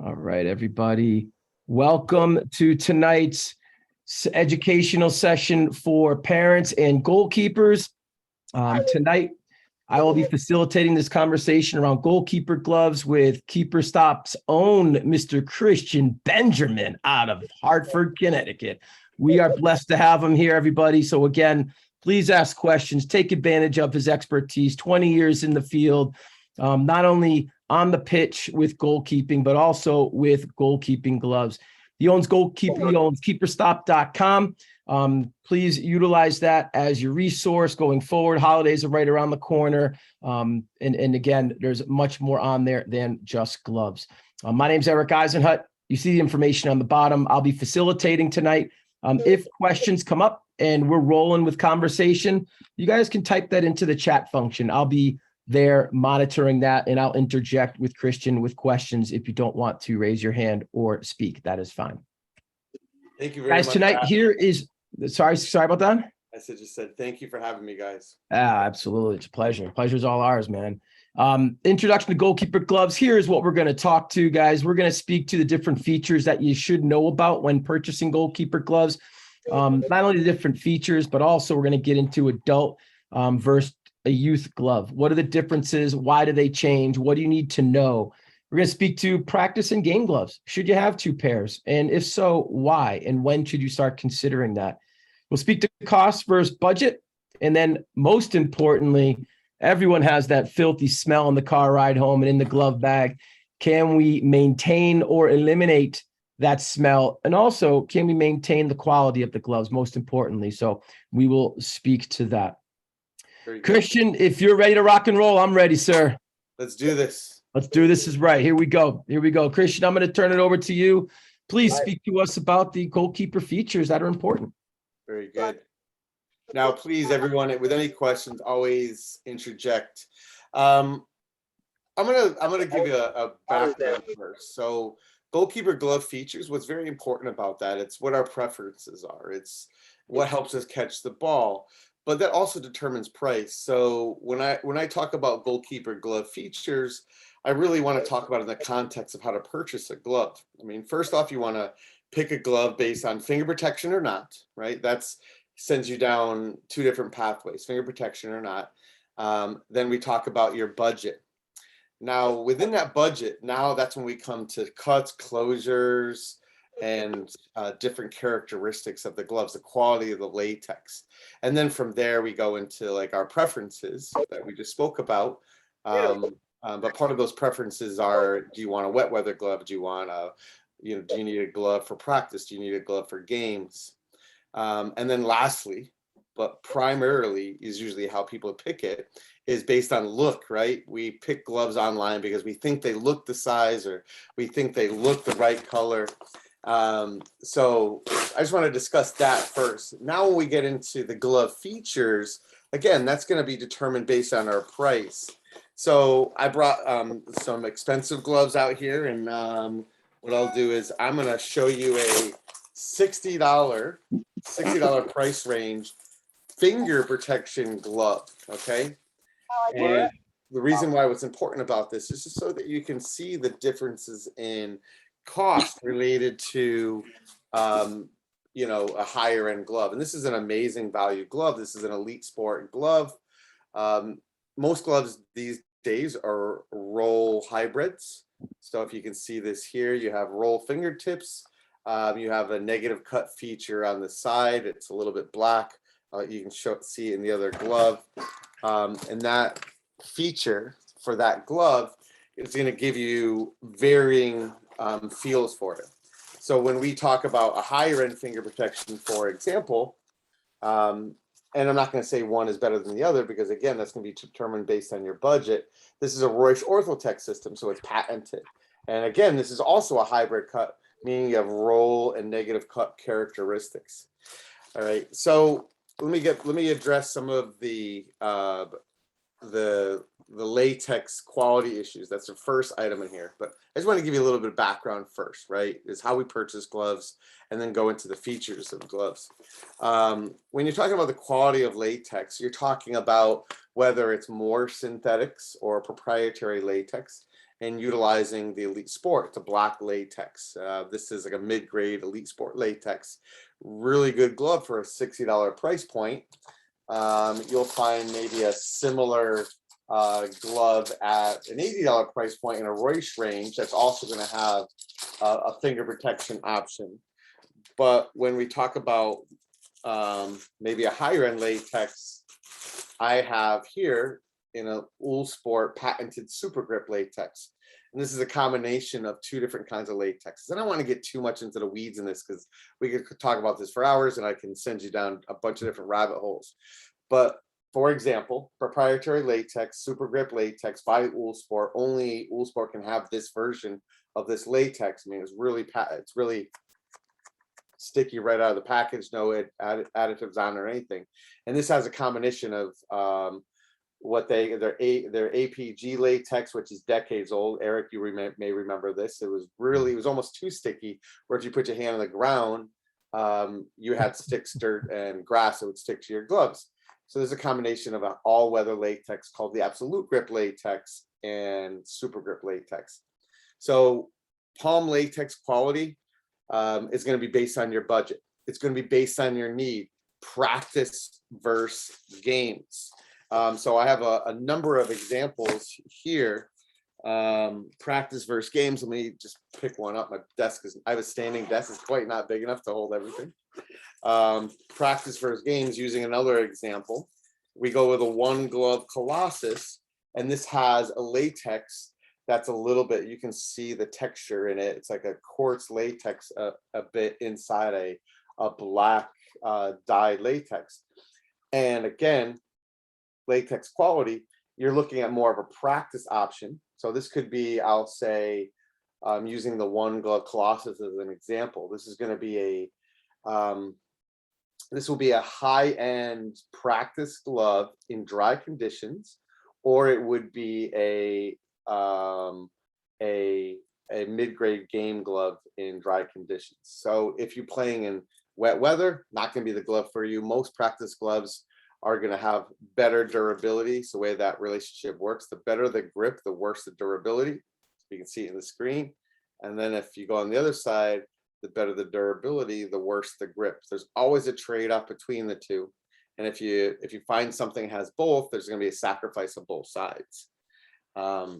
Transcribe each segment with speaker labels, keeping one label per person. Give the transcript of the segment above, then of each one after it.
Speaker 1: All right, everybody. Welcome to tonight's educational session for parents and goalkeepers. Tonight, I will be facilitating this conversation around goalkeeper gloves with Keeper Stop's own Mr. Christian Benjamin out of Hartford, Connecticut. We are blessed to have him here, everybody. So again, please ask questions, take advantage of his expertise, 20 years in the field, not only on the pitch with goalkeeping, but also with goalkeeping gloves. He owns keeperstop.com. Please utilize that as your resource going forward. Holidays are right around the corner. And again, there's much more on there than just gloves. My name's Erik Eisenhut. You see the information on the bottom. I'll be facilitating tonight. If questions come up and we're rolling with conversation, you guys can type that into the chat function. I'll be there monitoring that, and I'll interject with Christian with questions if you don't want to raise your hand or speak. That is fine.
Speaker 2: Thank you very much.
Speaker 1: Guys, tonight here is, sorry about that.
Speaker 2: I just said thank you for having me, guys.
Speaker 1: Absolutely. It's a pleasure. Pleasure's all ours, man. Introduction to goalkeeper gloves. Here's what we're going to talk to, guys. We're going to speak to the different features that you should know about when purchasing goalkeeper gloves. Not only the different features, but also we're going to get into adult versus a youth glove. What are the differences? Why do they change? What do you need to know? We're going to speak to practice and game gloves. Should you have two pairs? And if so, why? And when should you start considering that? We'll speak to cost versus budget. And then most importantly, everyone has that filthy smell on the car ride home and in the glove bag. Can we maintain or eliminate that smell? And also, can we maintain the quality of the gloves, most importantly? So we will speak to that. Christian, if you're ready to rock and roll, I'm ready, sir.
Speaker 2: Let's do this.
Speaker 1: Let's do this is right. Here we go. Here we go. Christian, I'm going to turn it over to you. Please speak to us about the goalkeeper features that are important.
Speaker 2: Very good. Now, please, everyone, with any questions, always interject. I'm gonna give you a background first. So, goalkeeper glove features. What's very important about that? It's what our preferences are. It's what helps us catch the ball. But that also determines price. So when I talk about goalkeeper glove features, I really want to talk about it in the context of how to purchase a glove. I mean, first off, you want to pick a glove based on finger protection or not, right? That's sends you down two different pathways, finger protection or not. Then we talk about your budget. Now, within that budget, now that's when we come to cuts, closures, and different characteristics of the gloves, the quality of the latex. And then from there, we go into like our preferences that we just spoke about. But part of those preferences are, do you want a wet weather glove? Do you want do you need a glove for practice? Do you need a glove for games? And then lastly, but primarily is usually how people pick it, is based on look, right? We pick gloves online because we think they look the size or we think they look the right color. So I just want to discuss that first. Now, when we get into the glove features, again, that's going to be determined based on our price. So I brought some expensive gloves out here, and what I'll do is I'm going to show you a $60 price range finger protection glove. Okay. And the reason why what's important about this is just so that you can see the differences in cost related to a higher end glove. And this is an amazing value glove. This is an elite sport glove. Most gloves these days are roll hybrids. So if you can see this here, you have roll fingertips. You have a negative cut feature on the side. It's a little bit black. You can see it in the other glove. And that feature for that glove is going to give you varying feels for it. So when we talk about a higher end finger protection, for example, and I'm not going to say one is better than the other because again, that's going to be determined based on your budget. This is a Royce Orthotech system, so it's patented. And again, this is also a hybrid cut, meaning you have roll and negative cut characteristics. All right, so let me address some of the latex quality issues. That's the first item in here. But I just want to give you a little bit of background first, right? Is how we purchase gloves and then go into the features of gloves. When you're talking about the quality of latex, you're talking about whether it's more synthetics or proprietary latex. and utilizing the Elite Sport. It's a black latex. This is like a mid-grade Elite Sport latex. Really good glove for a $60 price point. You'll find maybe a similar glove at an $80 price point in a Royce range that's also going to have a finger protection option. But when we talk about maybe a higher end latex, I have here in a Wool Sport patented super grip latex. And this is a combination of two different kinds of latexes. I don't want to get too much into the weeds in this because we could talk about this for hours and I can send you down a bunch of different rabbit holes. But for example, proprietary latex, super grip latex by Wool Sport. Only Wool Sport can have this version of this latex. I mean, it's really sticky right out of the package, no additives on or anything. And this has a combination of their APG latex, which is decades old. Eric, you may remember this. It was almost too sticky, where if you put your hand on the ground, you had sticks, dirt, and grass that would stick to your gloves. So there's a combination of an all-weather latex called the Absolute Grip latex and Super Grip latex. So palm latex quality is going to be based on your budget. It's going to be based on your need, practice versus games. So I have a number of examples here. Practice versus games. Let me just pick one up. My desk I have a standing desk. It's quite not big enough to hold everything. Practice versus games, using another example. We go with a one glove Colossus, and this has a latex that's a little bit, you can see the texture in it. It's like a quartz latex a bit inside a black dyed latex. And again, latex quality, you're looking at more of a practice option. So this could be, I'll say, using the one glove Colossus as an example. This is going to be this will be a high-end practice glove in dry conditions, or it would be a mid-grade game glove in dry conditions. So if you're playing in wet weather, not going to be the glove for you. Most practice gloves are going to have better durability. So the way that relationship works, the better the grip, the worse the durability. You can see it in the screen. And then if you go on the other side, the better the durability, the worse the grip. There's always a trade-off between the two. And if you find something has both, there's going to be a sacrifice of both sides. The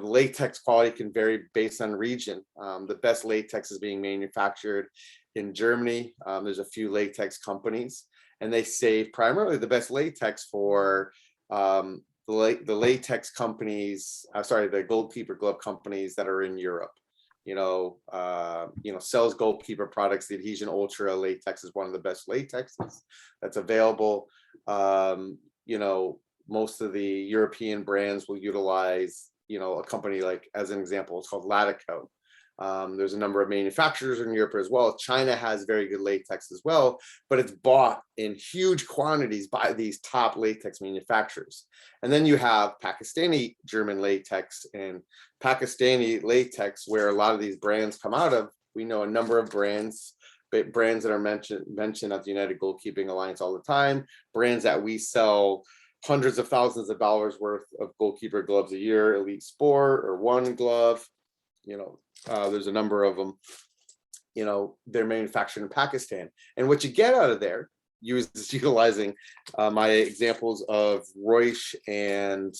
Speaker 2: latex quality can vary based on region. The best latex is being manufactured in Germany. There's a few latex companies, and they save primarily the best latex for the latex companies. The goalkeeper glove companies that are in Europe. Sells goalkeeper products. The Adhesion Ultra latex is one of the best latexes that's available. Most of the European brands will utilize, a company like, as an example, it's called Latico. There's a number of manufacturers in Europe as well. China has very good latex as well, but it's bought in huge quantities by these top latex manufacturers. And then you have Pakistani German latex and Pakistani latex, where a lot of these brands come out of. We know a number of brands that are mentioned at the United Goalkeeping Alliance all the time, brands that we sell hundreds of thousands of dollars worth of goalkeeper gloves a year, Elite Sport or One Glove. There's a number of them. They're manufactured in Pakistan. And what you get out of there, utilizing my examples of Royce and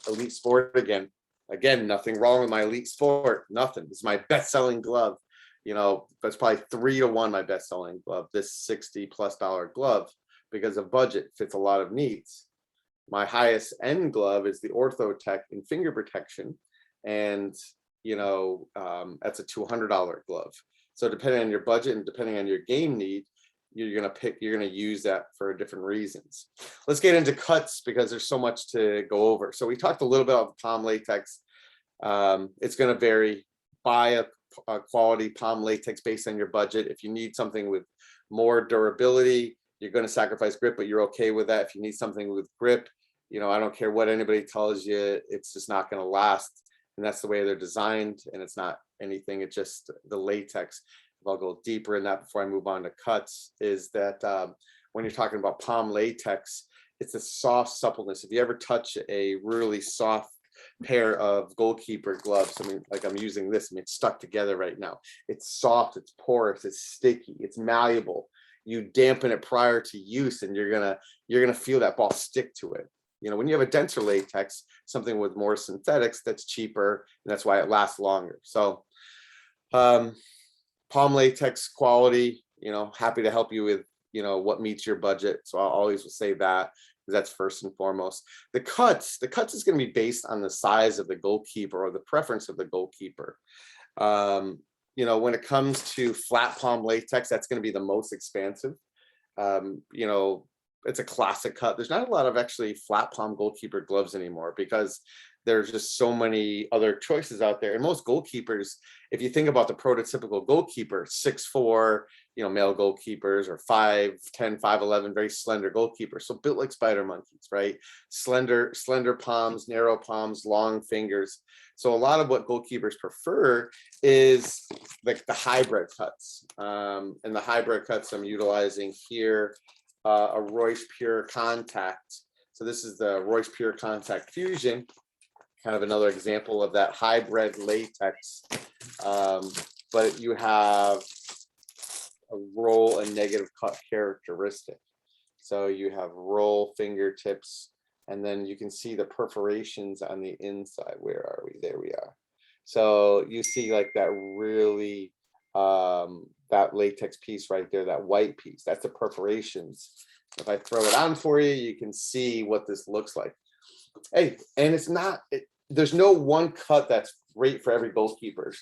Speaker 2: Elite Sport again. Again, nothing wrong with my Elite Sport. Nothing. It's my best-selling glove. That's probably 3-to-1 my best-selling glove. This $60+ glove, because of budget, fits a lot of needs. My highest end glove is the Orthotech in finger protection, and that's a $200 glove. So depending on your budget and depending on your game need, you're gonna use that for different reasons. Let's get into cuts, because there's so much to go over. So we talked a little bit about palm latex. It's gonna vary. Buy a quality palm latex based on your budget. If you need something with more durability, you're gonna sacrifice grip, but you're okay with that. If you need something with grip, I don't care what anybody tells you, it's just not gonna last. And that's the way they're designed, and it's not anything, it's just the latex. I'll go deeper in that before I move on to cuts, is that when you're talking about palm latex, it's a soft suppleness. If you ever touch a really soft pair of goalkeeper gloves. I mean, like I'm using this, I mean, it's stuck together right now. It's soft, it's porous, it's sticky, it's malleable. You dampen it prior to use, and you're gonna feel that ball stick to it. You know, when you have a denser latex, something with more synthetics, that's cheaper, and that's why it lasts longer. So, palm latex quality, you know, happy to help you with, you know, what meets your budget. So I'll always say that, because that's first and foremost. The cuts is going to be based on the size of the goalkeeper or the preference of the goalkeeper. You know, when it comes to flat palm latex, that's going to be the most expansive. You know, it's a classic cut. There's not a lot of actually flat palm goalkeeper gloves anymore, because there's just so many other choices out there. And most goalkeepers, if you think about the prototypical goalkeeper, 6'4", you know, male goalkeepers, or 5'10", 5'11", very slender goalkeepers. So built like spider monkeys, right? Slender palms, narrow palms, long fingers. So a lot of what goalkeepers prefer is like the hybrid cuts. And the hybrid cuts I'm utilizing here, a Royce Pure Contact. So this is the Royce Pure Contact Fusion, kind of another example of that hybrid latex. But you have a roll and negative cut characteristic. So you have roll fingertips, and then you can see the perforations on the inside. Where are we? There we are. So you see like that really, that latex piece right there, that white piece, that's the perforations. If I throw it on for you, you can see what this looks like. Hey, and it's not, there's no one cut that's great for every goalkeeper.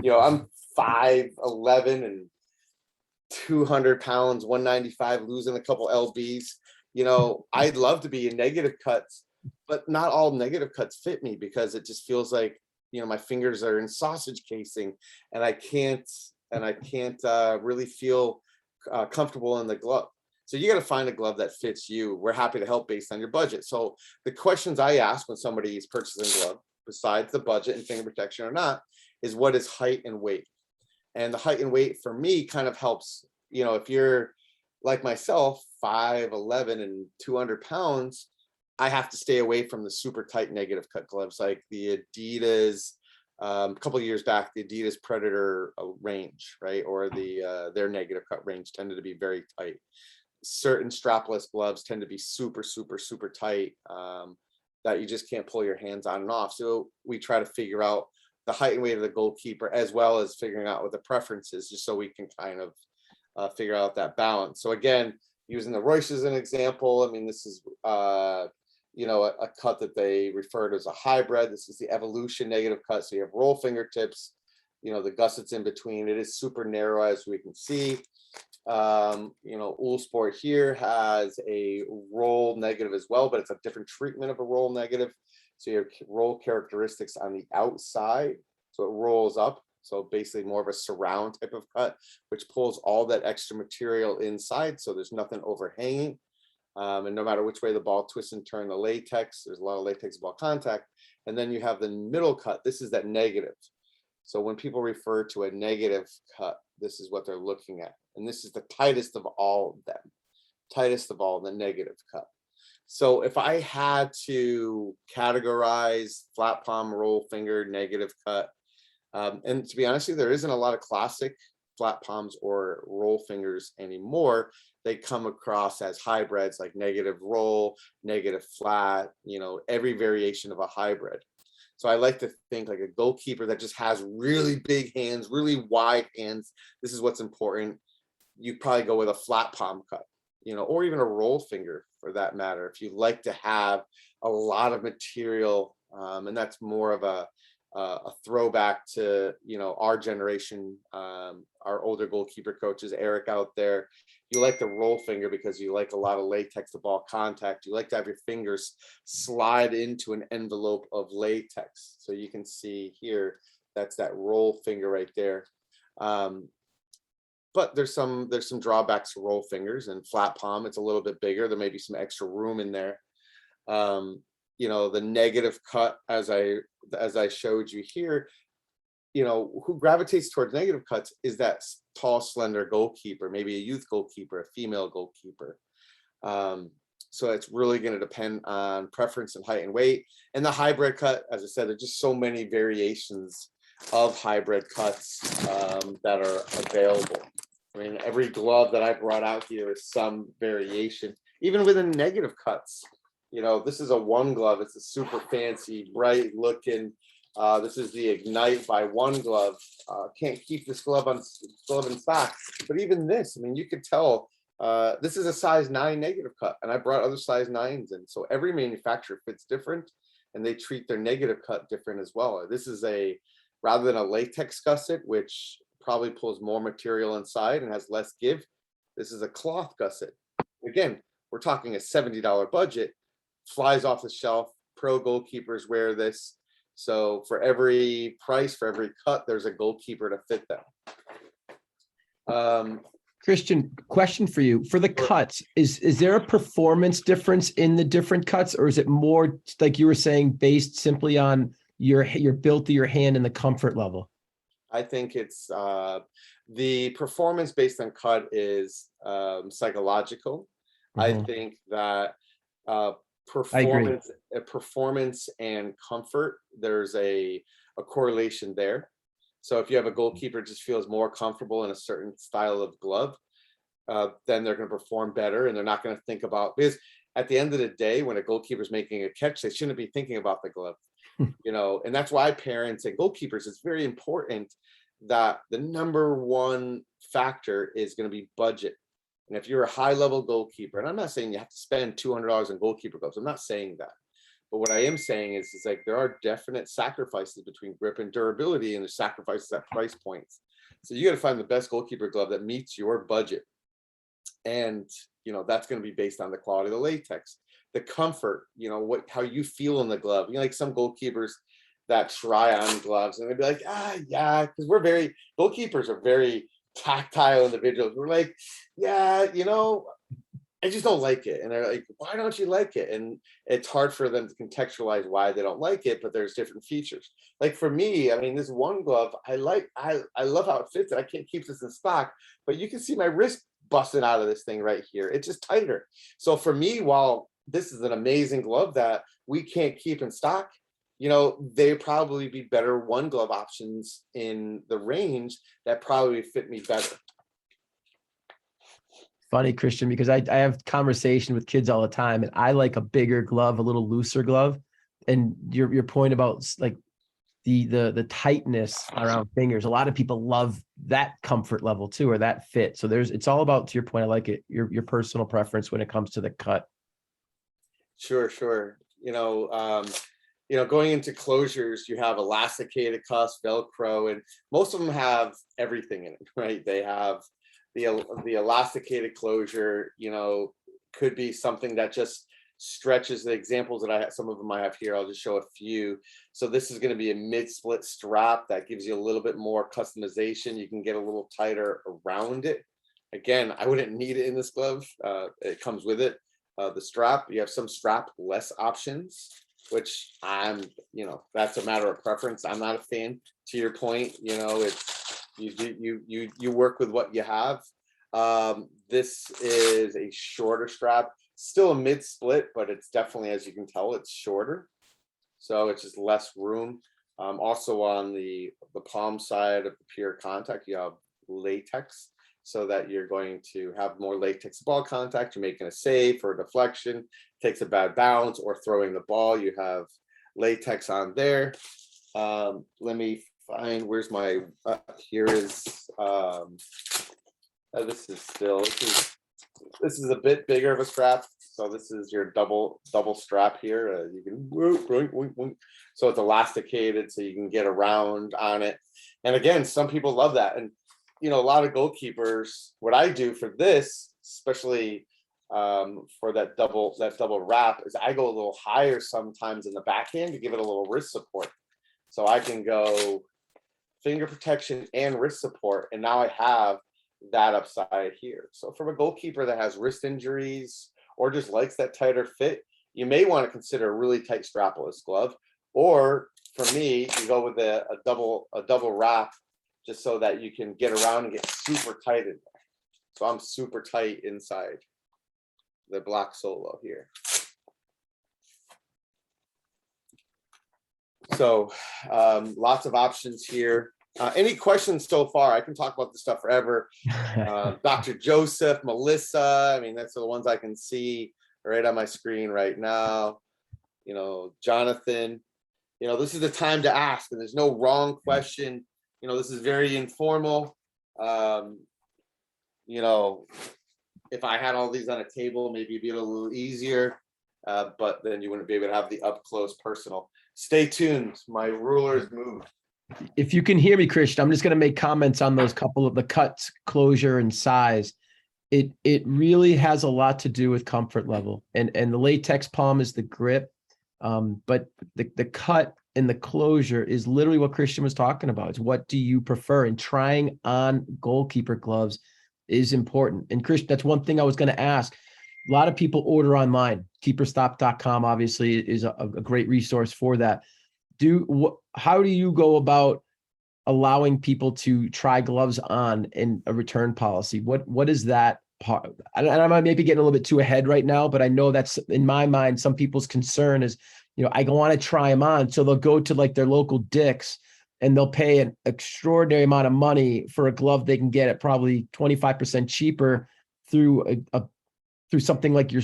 Speaker 2: You know, I'm 5'11" and 200 pounds, 195, losing a couple lbs. You know, I'd love to be in negative cuts, but not all negative cuts fit me, because it just feels like, you know, my fingers are in sausage casing, and I can't really feel comfortable in the glove. So you got to find a glove that fits you. We're happy to help based on your budget. So the questions I ask when somebody is purchasing a glove, besides the budget and finger protection or not, is what is height and weight. And the height and weight for me kind of helps, you know, if you're like myself, 5'11" and 200 pounds, I have to stay away from the super tight negative cut gloves, like the Adidas, a couple of years back, the Adidas Predator range, right? Or their negative cut range tended to be very tight. Certain strapless gloves tend to be super, super, super tight, that you just can't pull your hands on and off. So we try to figure out the height and weight of the goalkeeper, as well as figuring out what the preference is, just so we can kind of figure out that balance. So again, using the Royce as an example, I mean, this is you know, a cut that they refer to as a hybrid. This is the Evolution negative cut. So you have roll fingertips, you know, the gussets in between. It is super narrow, as we can see. You know, Uhlsport here has a roll negative as well, but it's a different treatment of a roll negative. So you have roll characteristics on the outside, so it rolls up. So basically more of a surround type of cut, which pulls all that extra material inside, so there's nothing overhanging. And no matter which way the ball twists and turns, the latex, there's a lot of latex ball contact. And then you have the middle cut. This is that negative. So when people refer to a negative cut, this is what they're looking at. And this is the tightest of all of them, tightest of all, the negative cut. So if I had to categorize flat palm, roll finger, negative cut, and to be honest with you, there isn't a lot of classic flat palms or roll fingers anymore. They come across as hybrids, like negative roll, negative flat, you know, every variation of a hybrid. So I like to think like a goalkeeper that just has really big hands, really wide hands. This is what's important. You probably go with a flat palm cut, you know, or even a roll finger for that matter. If you like to have a lot of material, and that's more of a throwback to, you know, our generation, our older goalkeeper coaches, Erik out there. You like the roll finger because you like a lot of latex to ball contact. You like to have your fingers slide into an envelope of latex. So you can see here, that's that roll finger right there. But there's some drawbacks to roll fingers, and flat palm, it's a little bit bigger. There may be some extra room in there. You know, the negative cut, as I showed you here, you know, who gravitates towards negative cuts is that tall, slender goalkeeper, maybe a youth goalkeeper, a female goalkeeper. So it's really going to depend on preference and height and weight. And the hybrid cut, as I said, there's just so many variations of hybrid cuts that are available. I mean, every glove that I brought out here is some variation, even within negative cuts. You know, this is a One Glove. It's a super fancy, bright looking. This is the Ignite by One Glove. Can't keep this glove in stock. But even this, I mean, you could tell this is a size 9 negative cut, and I brought other size 9s in. So every manufacturer fits different, and they treat their negative cut different as well. This is rather than a latex gusset, which probably pulls more material inside and has less give. This is a cloth gusset. Again, we're talking a $70 budget, flies off the shelf. Pro goalkeepers wear this. So for every price, for every cut, there's a goalkeeper to fit them.
Speaker 1: Christian, question for you. For the cuts, is there a performance difference in the different cuts, or is it more, like you were saying, based simply on your built to your hand and the comfort level?
Speaker 2: I think it's the performance based on cut is psychological. I think that performance and comfort, there's a correlation there. So if you have a goalkeeper just feels more comfortable in a certain style of glove, then they're going to perform better, and they're not going to think about, because at the end of the day, when a goalkeeper is making a catch, they shouldn't be thinking about the glove. You know, and that's why parents and goalkeepers, it's very important that the number one factor is going to be budget. And if you're a high level goalkeeper, and I'm not saying you have to spend $200 on goalkeeper gloves, I'm not saying that. But what I am saying is like there are definite sacrifices between grip and durability, and the sacrifices at price points. So you got to find the best goalkeeper glove that meets your budget. And, you know, that's going to be based on the quality of the latex, the comfort, you know, how you feel in the glove. You know, like some goalkeepers that try on gloves and they'd be like, yeah, because goalkeepers are very tactile individuals. We're like, yeah, you know, I just don't like it. And they're like, why don't you like it? And it's hard for them to contextualize why they don't like it, but there's different features. Like for me, I mean, this One Glove, I love how it fits. I can't keep this in stock, but you can see my wrist busting out of this thing right here. It's just tighter. So for me, while this is an amazing glove that we can't keep in stock, you know, they probably be better One Glove options in the range that probably fit me better.
Speaker 1: Funny, Christian, because I have conversation with kids all the time, and I like a bigger glove, a little looser glove. And your point about like the tightness around fingers, a lot of people love that comfort level too, or that fit. So it's all about, to your point, I like it, your personal preference when it comes to the cut.
Speaker 2: Sure. You know, going into closures, you have elasticated cuffs, Velcro, and most of them have everything in it, right? They have the elasticated closure, you know, could be something that just stretches. The examples that I have, some of them I have here, I'll just show a few. So this is going to be a mid-split strap that gives you a little bit more customization. You can get a little tighter around it. Again, I wouldn't need it in this glove. It comes with it. The strap, you have some strap-less options, which you know, that's a matter of preference. I'm not a fan. To your point, you know, it's you work with what you have. This is a shorter strap, still a mid split, but it's definitely, as you can tell, it's shorter, so it's just less room. Also on the palm side of the pure contact, you have latex, so that you're going to have more latex ball contact. You're making a save for a deflection, takes a bad bounce, or throwing the ball, you have latex on there. Let me find, where's my, here is, this is a bit bigger of a strap. So this is your double strap here. You can, so it's elasticated, so you can get around on it. And again, some people love that. And, you know, a lot of goalkeepers, what I do for this, especially for that double wrap, is I go a little higher sometimes in the backhand to give it a little wrist support. So I can go finger protection and wrist support, and now I have that upside here. So from a goalkeeper that has wrist injuries or just likes that tighter fit, you may want to consider a really tight strapless glove. Or for me, you go with a double wrap, just so that you can get around and get super tight in there. So I'm super tight inside. the black solo here. So lots of options here. Any questions so far? I can talk about this stuff forever. Dr. Joseph, Melissa, I mean, that's the ones I can see right on my screen right now. You know, Jonathan, you know, this is the time to ask, and there's no wrong question. You know, this is very informal. You know, if I had all these on a table, maybe it'd be a little easier, but then you wouldn't be able to have the up close personal. Stay tuned. My ruler's moved.
Speaker 1: If you can hear me, Christian, I'm just going to make comments on those couple of the cuts, closure, and size. It really has a lot to do with comfort level, and the latex palm is the grip, but the cut and the closure is literally what Christian was talking about. It's what do you prefer, and trying on goalkeeper gloves is important. And Christian, that's one thing I was going to ask. A lot of people order online. Keeperstop.com obviously is a great resource for that. How do you go about allowing people to try gloves on in a return policy? What is that part? I might maybe getting a little bit too ahead right now, but I know that's in my mind, some people's concern is, you know, I want to try them on. So they'll go to like their local Dick's and they'll pay an extraordinary amount of money for a glove they can get at probably 25% cheaper through through something like your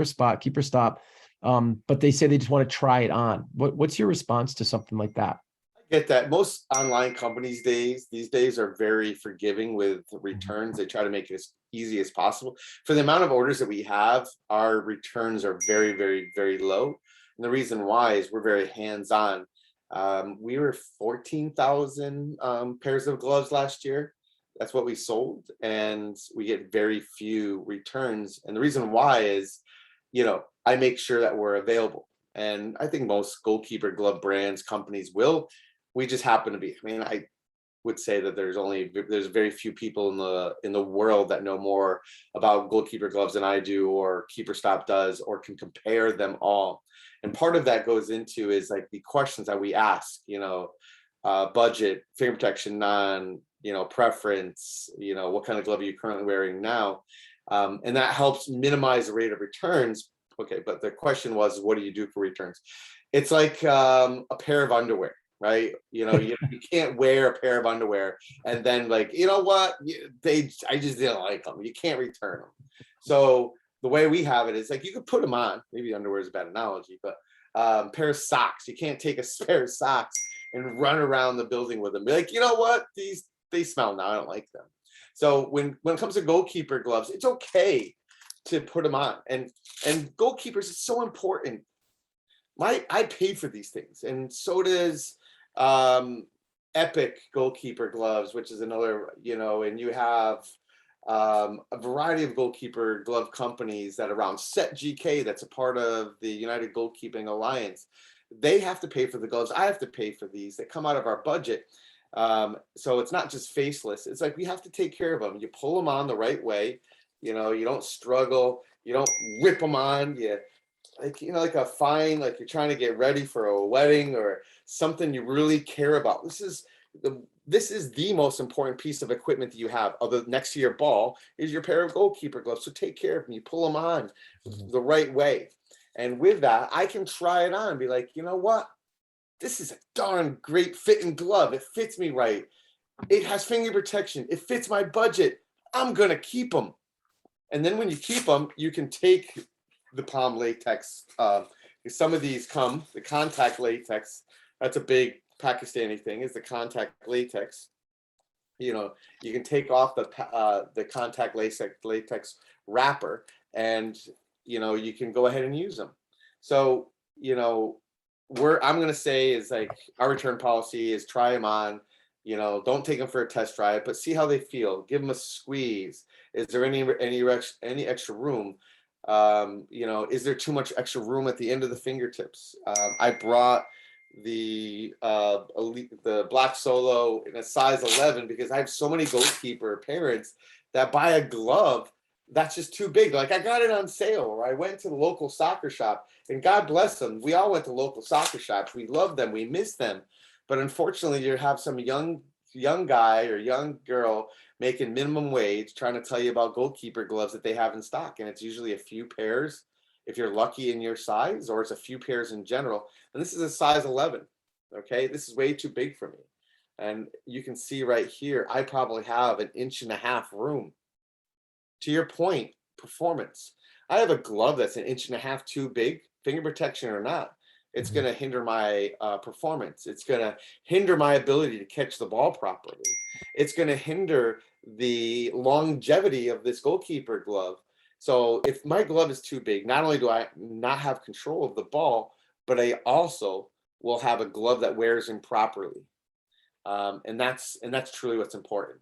Speaker 1: spot, Keeper Stop. But they say they just want to try it on. What's your response to something like that?
Speaker 2: I get that. Most online companies these days are very forgiving with returns. They try to make it as easy as possible. For the amount of orders that we have, our returns are very, very, very low. And the reason why is we're very hands-on. We were 14,000 pairs of gloves last year. That's what we sold, and we get very few returns. And the reason why is, you know, I make sure that we're available. And I think most goalkeeper glove brands, companies will. We just happen to be. I mean, I would say that there's very few people in the world that know more about goalkeeper gloves than I do, or Keeper Stop does, or can compare them all. And part of that goes into is like the questions that we ask, you know, budget, finger protection, you know, preference, you know, what kind of glove are you currently wearing now? And that helps minimize the rate of returns. Okay, but the question was, what do you do for returns? It's like a pair of underwear, right? You know, you can't wear a pair of underwear and then like, you know what, I just didn't like them. You can't return them. So the way we have it is like, you could put them on, maybe underwear is a bad analogy, but pair of socks. You can't take a pair of socks and run around the building with them. Be like, you know what, they smell now, I don't like them. So when it comes to goalkeeper gloves, it's okay to put them on. And goalkeepers, it's so important. I paid for these things, and so does Epic goalkeeper gloves, which is another, you know, and you have a variety of goalkeeper glove companies that are around. Set GK, that's a part of the United Goalkeeping Alliance. They have to pay for the gloves. I have to pay for these. They come out of our budget. So it's not just faceless. It's like we have to take care of them. You pull them on the right way. You know, you don't struggle. You don't rip them on. You like, you know, like a fine, like you're trying to get ready for a wedding or something you really care about. This is the most important piece of equipment that you have. Other next to your ball is your pair of goalkeeper gloves. So take care of them. You pull them on the right way. And with that, I can try it on and be like, you know what? This is a darn great fitting glove. It fits me right. It has finger protection. It fits my budget. I'm going to keep them. And then when you keep them, you can take the palm latex. Some of these come, the contact latex. That's a big Pakistani thing, is the contact latex. You know, you can take off the contact latex wrapper, and, you know, you can go ahead and use them. So, you know, I'm going to say is like our return policy is try them on, you know, don't take them for a test drive, but see how they feel. Give them a squeeze. Is there any extra room? You know, is there too much extra room at the end of the fingertips? I brought the black solo in a size 11 because I have so many goalkeeper parents that buy a glove that's just too big. Like I got it on sale, or I went to the local soccer shop, and God bless them. We all went to local soccer shops. We love them. We miss them. But unfortunately, you have some young young guy or young girl making minimum wage trying to tell you about goalkeeper gloves that they have in stock, and it's usually a few pairs if you're lucky in your size, or it's a few pairs in general. And this is a size 11. Okay, this is way too big for me. And you can see right here, I probably have 1.5 inches room. To your point, performance. I have a glove that's 1.5 inches too big, finger protection or not. It's going to hinder my performance. It's going to hinder my ability to catch the ball properly. It's going to hinder the longevity of this goalkeeper glove. So if my glove is too big, not only do I not have control of the ball, but I also will have a glove that wears improperly. And that's truly what's important.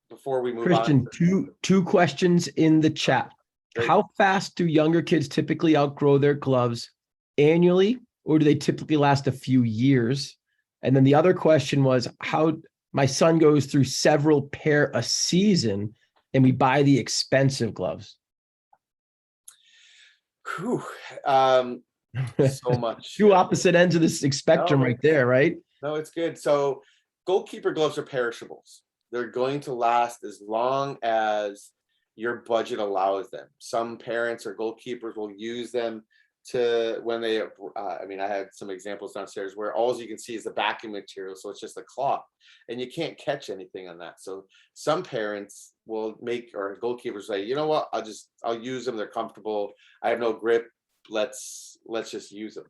Speaker 2: Before we move
Speaker 1: Christian,
Speaker 2: on.
Speaker 1: two questions in the chat.
Speaker 2: Great.
Speaker 1: How fast do younger kids typically outgrow their gloves, annually, or do they typically last a few years? And then the other question was, how my son goes through several pair a season and we buy the expensive gloves.
Speaker 2: Whew. So much.
Speaker 1: Two opposite ends of this spectrum right there, right?
Speaker 2: No, it's good. So goalkeeper gloves are perishables. They're going to last as long as your budget allows them. Some parents or goalkeepers will use them to when they, I mean, I had some examples downstairs where all you can see is the backing material. So it's just a cloth and you can't catch anything on that. So some parents will make, or goalkeepers say, you know what, I'll use them. They're comfortable. I have no grip. Let's just use them.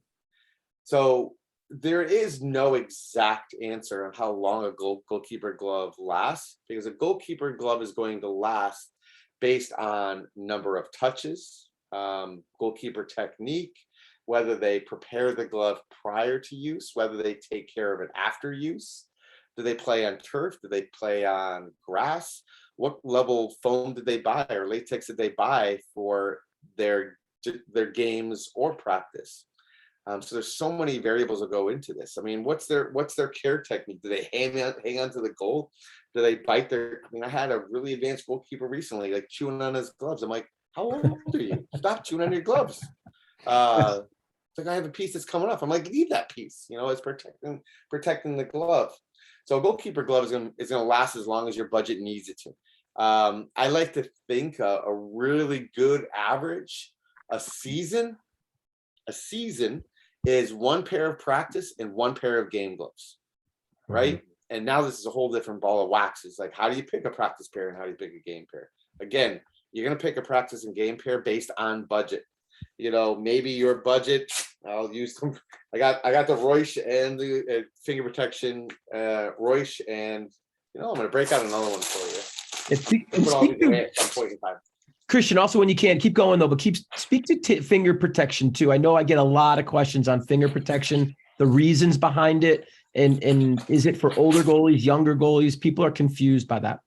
Speaker 2: So there is no exact answer on how long a goalkeeper glove lasts, because a goalkeeper glove is going to last based on number of touches, goalkeeper technique, whether they prepare the glove prior to use, whether they take care of it after use. Do they play on turf? Do they play on grass? What level foam did they buy or latex did they buy for their games or practice? So there's so many variables that go into this. I mean, what's their care technique? Do they hang on to the goal? Do they bite their? I mean, I had a really advanced goalkeeper recently, like chewing on his gloves. I'm like, how old are you? Stop chewing on your gloves. It's like, I have a piece that's coming off. I'm like, leave that piece. You know, it's protecting the glove. So a goalkeeper glove is gonna last as long as your budget needs it to. I like to think a really good average, a season is one pair of practice and one pair of game gloves, right? Mm-hmm. And now this is a whole different ball of wax. It's like, how do you pick a practice pair and how do you pick a game pair? Again, you're going to pick a practice and game pair based on budget. You know, maybe your budget, I'll use them. I got the Reusch and the finger protection Reusch, and you know, I'm going to break out another one for you. At some point in time.
Speaker 1: Christian, also when you can, keep going though, but speak to finger protection too. I know I get a lot of questions on finger protection, the reasons behind it, and is it for older goalies, younger goalies? People are confused by that.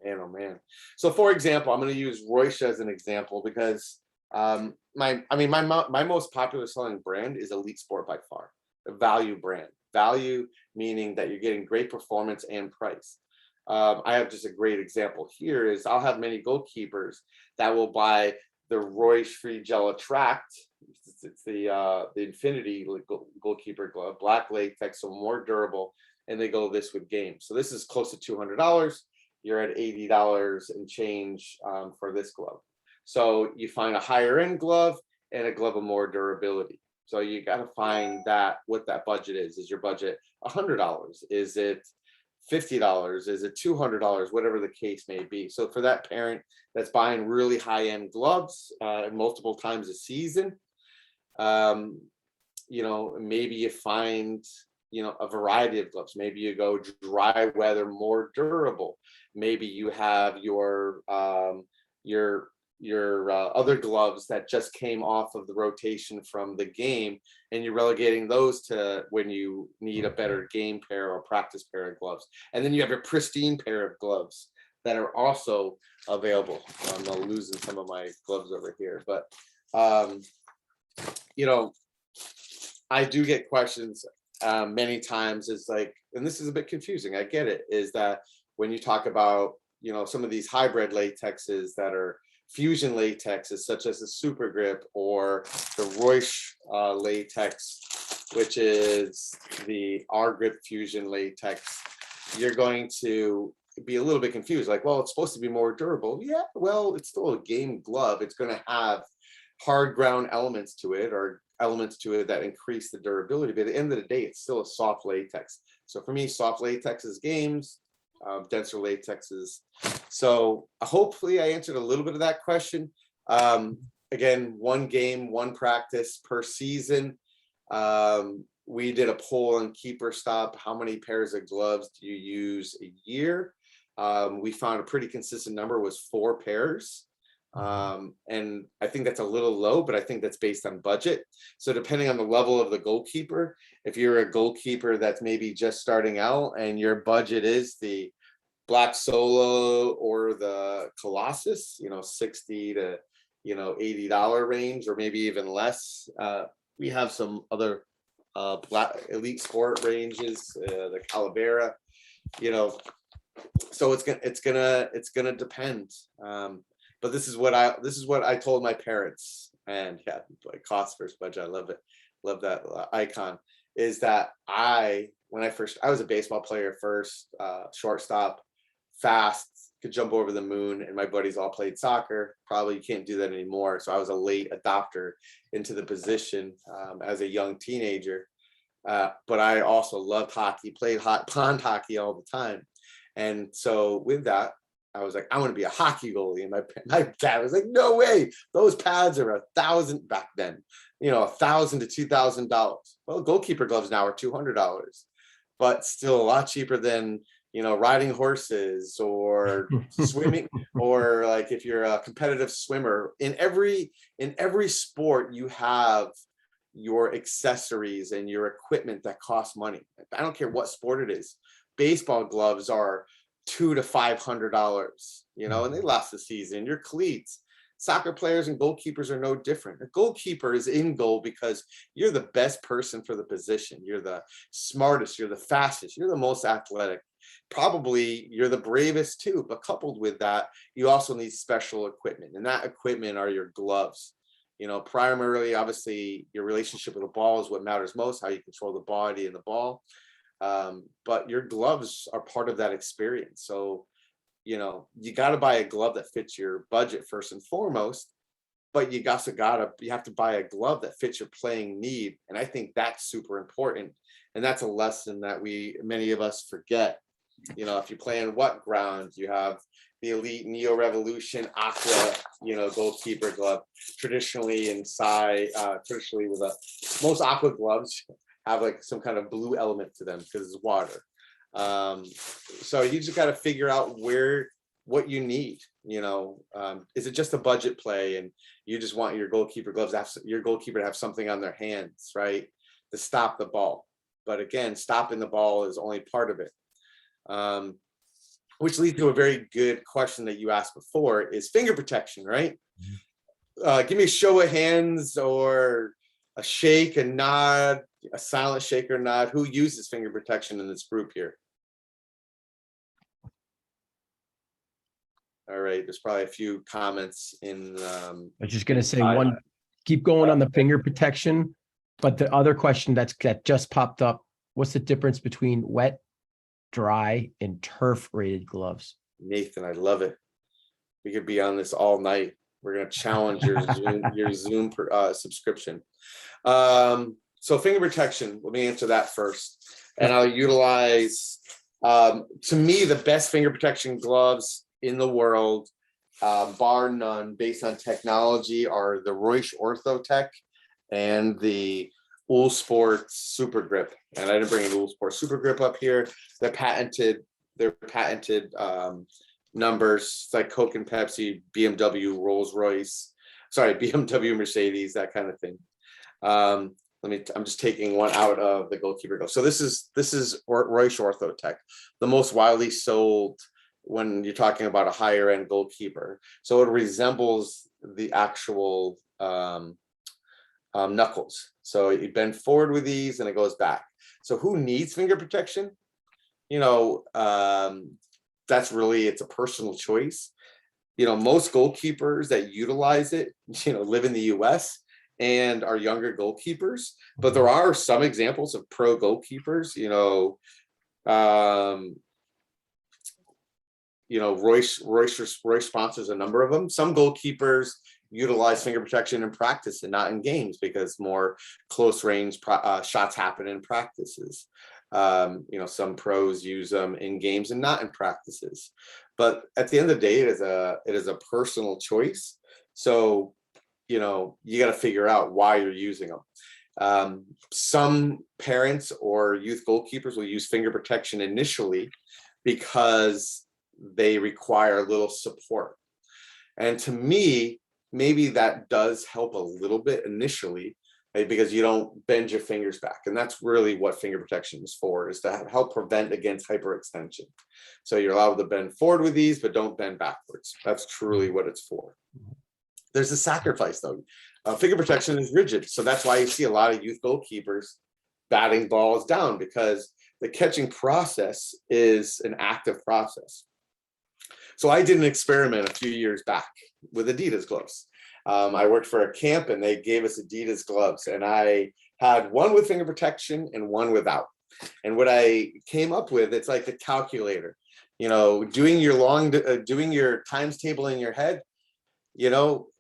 Speaker 2: Man, oh man. So for example, I'm going to use Reusch as an example because my most popular selling brand is Elite Sport by far, a value brand. Value meaning that you're getting great performance and price. I have just a great example here is I'll have many goalkeepers that will buy the Reusch Free Gel Attract. It's the Infinity goalkeeper glove, black latex, so more durable, and they go this with games. So this is close to $200. You're at $80 and change for this glove. So you find a higher end glove and a glove of more durability. So you got to find that what that budget is. Is your budget $100? Is it $50? Is it $200? Whatever the case may be. So for that parent that's buying really high-end gloves multiple times a season, you know, maybe you find, you know, a variety of gloves. Maybe you go dry weather, more durable. Maybe you have your other gloves that just came off of the rotation from the game, and you're relegating those to when you need a better game pair or practice pair of gloves. And then you have a pristine pair of gloves that are also available. I'm losing some of my gloves over here, but you know, I do get questions many times. It's like, and this is a bit confusing, I get it, is that when you talk about, you know, some of these hybrid latexes that are fusion latexes, such as the Super Grip or the Reusch latex which is our Grip Fusion latex, you're going to be a little bit confused. Like, well, it's supposed to be more durable. Yeah, well, it's still a game glove. It's going to have hard ground elements to it, or elements to it that increase the durability. But at the end of the day, it's still a soft latex. So for me, soft latex is games, denser latex is. So hopefully I answered a little bit of that question. Again, one game, one practice per season. We did a poll on Keeper Stop. How many pairs of gloves do you use a year? We found a pretty consistent number was 4 pairs. And I think that's a little low, but I think that's based on budget. So depending on the level of the goalkeeper, if you're a goalkeeper that's maybe just starting out and your budget is the Black Solo or the Colossus, you know, $60 to, you know, $80 range, or maybe even less. We have some other black elite sport ranges, the Calavera, you know, so it's gonna depend. But this is what I told my parents, and yeah, like cost versus budget. I love it. Love that icon. Is that I was a baseball player first, shortstop, fast, could jump over the moon, and my buddies all played soccer. Probably you can't do that anymore. So I was a late adopter into the position as a young teenager. But I also loved hockey, played pond hockey all the time. And so with that, I was like, I want to be a hockey goalie. And my dad was like, no way. Those pads are $1,000 back then, you know, $1,000 to $2,000. Well, goalkeeper gloves now are $200, but still a lot cheaper than, you know, riding horses or swimming, or like if you're a competitive swimmer. In every sport, you have your accessories and your equipment that costs money. I don't care what sport it is. Baseball gloves are $200 to $500, you know, and they last the season. Your cleats, soccer players and goalkeepers are no different. A goalkeeper is in goal because you're the best person for the position. You're the smartest, you're the fastest, you're the most athletic. Probably you're the bravest too, but coupled with that, you also need special equipment, and that equipment are your gloves. You know, primarily, obviously, your relationship with the ball is what matters most, how you control the body and the ball. But your gloves are part of that experience. So, you know, you got to buy a glove that fits your budget first and foremost, but you have to buy a glove that fits your playing need. And I think that's super important. And that's a lesson that many of us forget. You know, if you play on what ground, you have the Elite Neo Revolution Aqua, you know, goalkeeper glove, traditionally with most Aqua gloves have like some kind of blue element to them because it's water. So you just got to figure out what you need. You know, is it just a budget play, and you just want your goalkeeper gloves, your goalkeeper to have something on their hands, right, to stop the ball? But again, stopping the ball is only part of it. Which leads to a very good question that you asked before: is finger protection, right? Give me a show of hands, or a shake, a nod, a silent shake or nod. Who uses finger protection in this group here? All right, there's probably a few comments in.
Speaker 1: I was just going to say keep going on the finger protection, but the other question that just popped up: what's the difference between wet, dry, and turf rated gloves?
Speaker 2: Nathan, I love it. We could be on this all night. We're going to challenge your Zoom subscription. So finger protection, let me answer that first. And I'll utilize, to me, the best finger protection gloves in the world, bar none, based on technology, are the Reusch Orthotech and the Uhlsport Super Grip. And I didn't bring an Uhlsport Super Grip up here. They're patented numbers. It's like Coke and Pepsi, BMW, Rolls-Royce, BMW, Mercedes, that kind of thing. I'm just taking one out of the goalkeeper glove. So this is Reusch Orthotech, the most widely sold when you're talking about a higher end goalkeeper. So it resembles the actual knuckles. So you bend forward with these and it goes back. So who needs finger protection? You know, it's a personal choice. You know, most goalkeepers that utilize it, you know, live in the US, and our younger goalkeepers, but there are some examples of pro goalkeepers, Royce sponsors a number of them. Some goalkeepers utilize finger protection in practice and not in games because more close range shots happen in practices. Some pros use them in games and not in practices. But at the end of the day, it is a personal choice. So, you got to figure out why you're using them. Some parents or youth goalkeepers will use finger protection initially because they require a little support. And to me, maybe that does help a little bit initially, right? Because you don't bend your fingers back. And that's really what finger protection is for, is to help prevent against hyperextension. So you're allowed to bend forward with these, but don't bend backwards. That's truly what it's for. There's a sacrifice though. Finger protection is rigid. So that's why you see a lot of youth goalkeepers batting balls down, because the catching process is an active process. So I did an experiment a few years back with Adidas gloves. I worked for a camp and they gave us Adidas gloves, and I had one with finger protection and one without. And what I came up with, it's like a calculator, doing your times table in your head.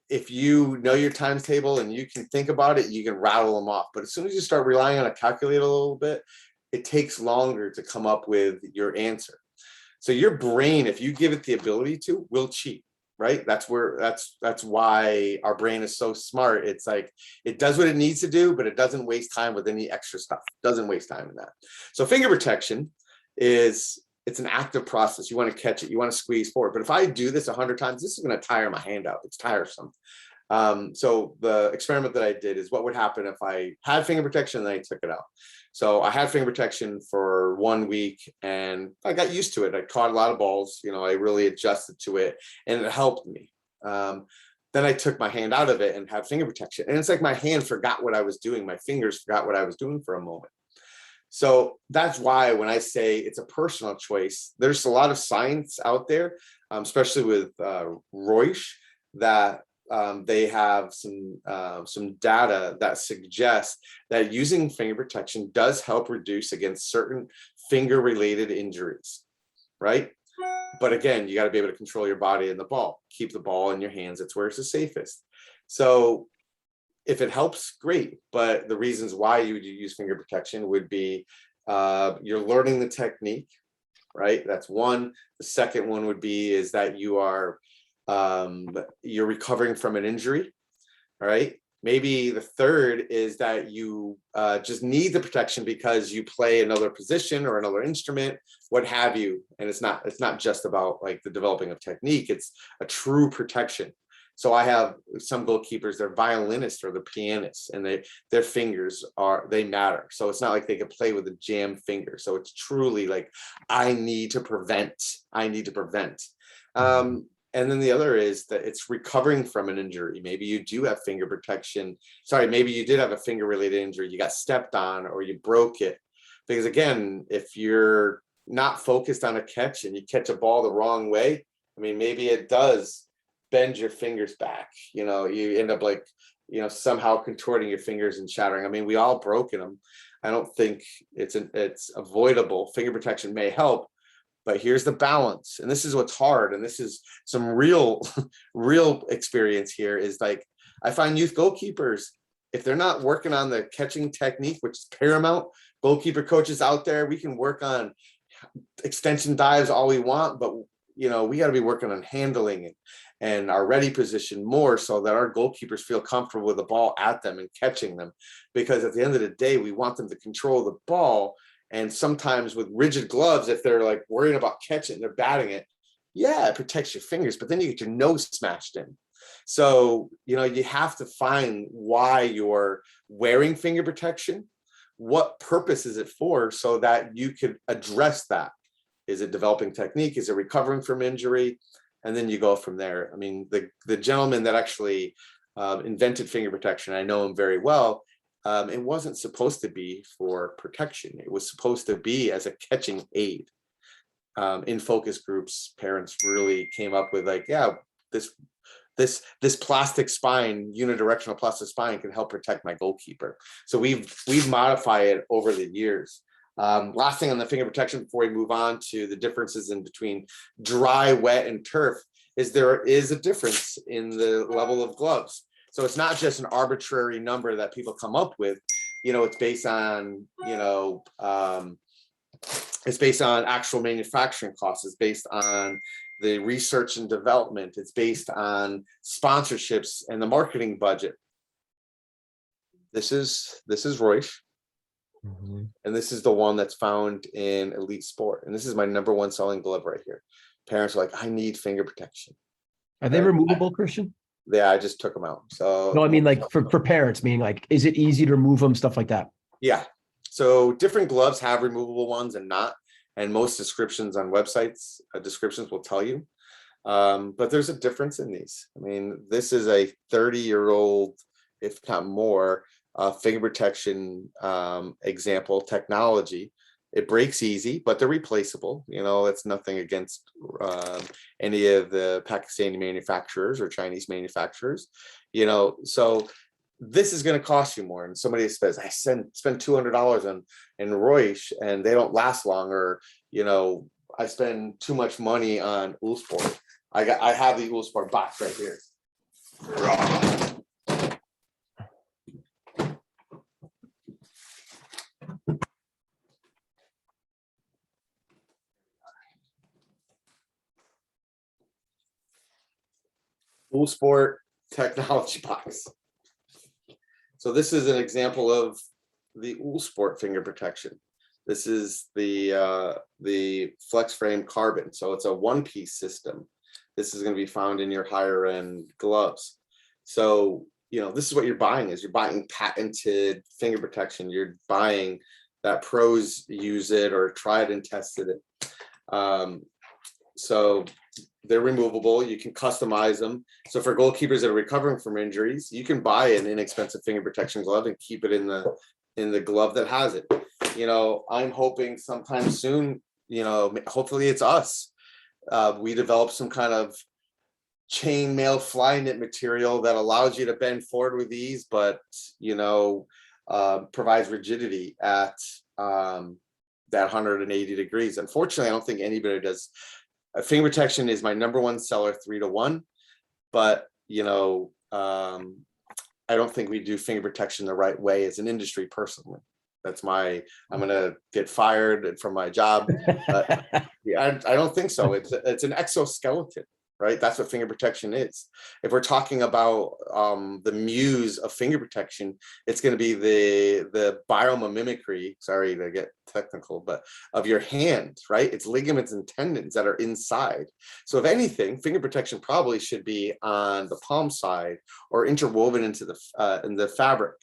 Speaker 2: If you know your times table and you can think about it, you can rattle them off. But as soon as you start relying on a calculator a little bit, it takes longer to come up with your answer. So your brain, if you give it the ability to, will cheat, right? That's why our brain is so smart. It's like, it does what it needs to do, but it doesn't waste time with any extra stuff. It doesn't waste time in that. So finger protection it's an active process. You want to catch it, you want to squeeze forward. But if I do this 100 times, this is going to tire my hand out. It's tiresome. So the experiment that I did is what would happen if I had finger protection and then I took it out. So I had finger protection for 1 week and I got used to it. I caught a lot of balls, I really adjusted to it and it helped me. Then I took my hand out of it and had finger protection. And it's like my hand forgot what I was doing. My fingers forgot what I was doing for a moment. So that's why when I say it's a personal choice, there's a lot of science out there, especially with Royce, that they have some data that suggests that using finger protection does help reduce against certain finger-related injuries, right? But again, you got to be able to control your body and the ball. Keep the ball in your hands. It's where it's the safest. So if it helps, great. But the reasons why you would use finger protection would be you're learning the technique, right? That's one. The second one would be is that you're recovering from an injury, all right? Maybe the third is that you just need the protection because you play another position or another instrument, what have you. And it's not just about like the developing of technique, it's a true protection. So I have some goalkeepers, they're violinists or they're pianists, and their fingers they matter. So it's not like they can play with a jam finger. So it's truly like, I need to prevent. And then the other is that it's recovering from an injury. Maybe you do have finger protection. Sorry, maybe you did have a finger related injury. You got stepped on or you broke it. Because again, if you're not focused on a catch and you catch a ball the wrong way, I mean, maybe it does bend your fingers back. You end up like, somehow contorting your fingers and shattering. I mean, we all broken them. I don't think it's avoidable. Finger protection may help. But here's the balance. And this is what's hard. And this is some real experience here is like, I find youth goalkeepers, if they're not working on the catching technique, which is paramount, goalkeeper coaches out there, we can work on extension dives all we want, but we got to be working on handling and our ready position more so that our goalkeepers feel comfortable with the ball at them and catching them. Because at the end of the day, we want them to control the ball. And sometimes with rigid gloves, if they're like worrying about catching, they're batting it. Yeah, it protects your fingers, but then you get your nose smashed in. So, you have to find why you're wearing finger protection. What purpose is it for so that you could address that? Is it developing technique? Is it recovering from injury? And then you go from there. I mean, the gentleman that actually invented finger protection, I know him very well. It wasn't supposed to be for protection. It was supposed to be as a catching aid. In focus groups, parents really came up with like, yeah, this this plastic spine, unidirectional plastic spine, can help protect my goalkeeper. So we've modified it over the years. Last thing on the finger protection before we move on to the differences in between dry, wet, and turf is there is a difference in the level of gloves. So it's not just an arbitrary number that people come up with. It's based on, it's based on actual manufacturing costs. It's based on the research and development. It's based on sponsorships and the marketing budget. This is Royce. Mm-hmm. And this is the one that's found in Elite Sport. And this is my #1 selling glove right here. Parents are like, I need finger protection.
Speaker 1: Are they removable, Christian?
Speaker 2: Yeah, I just took them out. So
Speaker 1: no, I mean, like for parents, meaning like, is it easy to remove them, stuff like that?
Speaker 2: Yeah. So different gloves have removable ones and not. And most descriptions on websites, descriptions will tell you. But there's a difference in these. I mean, this is a 30-year-old, if not more, finger protection example technology. It breaks easy, but they're replaceable. It's nothing against any of the Pakistani manufacturers or Chinese manufacturers. So this is going to cost you more. And somebody says, I spend $200 on Royce and they don't last long, or I spend too much money on Uhlsport. I have the Uhlsport box right here. Uhlsport technology box. So this is an example of the Uhlsport finger protection. This is the flex frame carbon. So it's a one-piece system. This is going to be found in your higher end gloves. So, this is what you're buying is you're buying patented finger protection. You're buying that pros use it or tried and tested it. So they're removable. You can customize them. So for goalkeepers that are recovering from injuries, you can buy an inexpensive finger protection glove and keep it in the glove that has it. I'm hoping sometime soon, hopefully it's us. We develop some kind of chainmail fly knit material that allows you to bend forward with ease, but provides rigidity at that 180 degrees. Unfortunately, I don't think anybody does. Finger protection is my #1 seller, 3-1, but I don't think we do finger protection the right way as an industry personally. I'm gonna get fired from my job. I don't think so. It's an exoskeleton, right? That's what finger protection is. If we're talking about the muse of finger protection, it's going to be the biomimicry, sorry to get technical, but of your hand, right? It's ligaments and tendons that are inside. So if anything, finger protection probably should be on the palm side or interwoven into the fabric.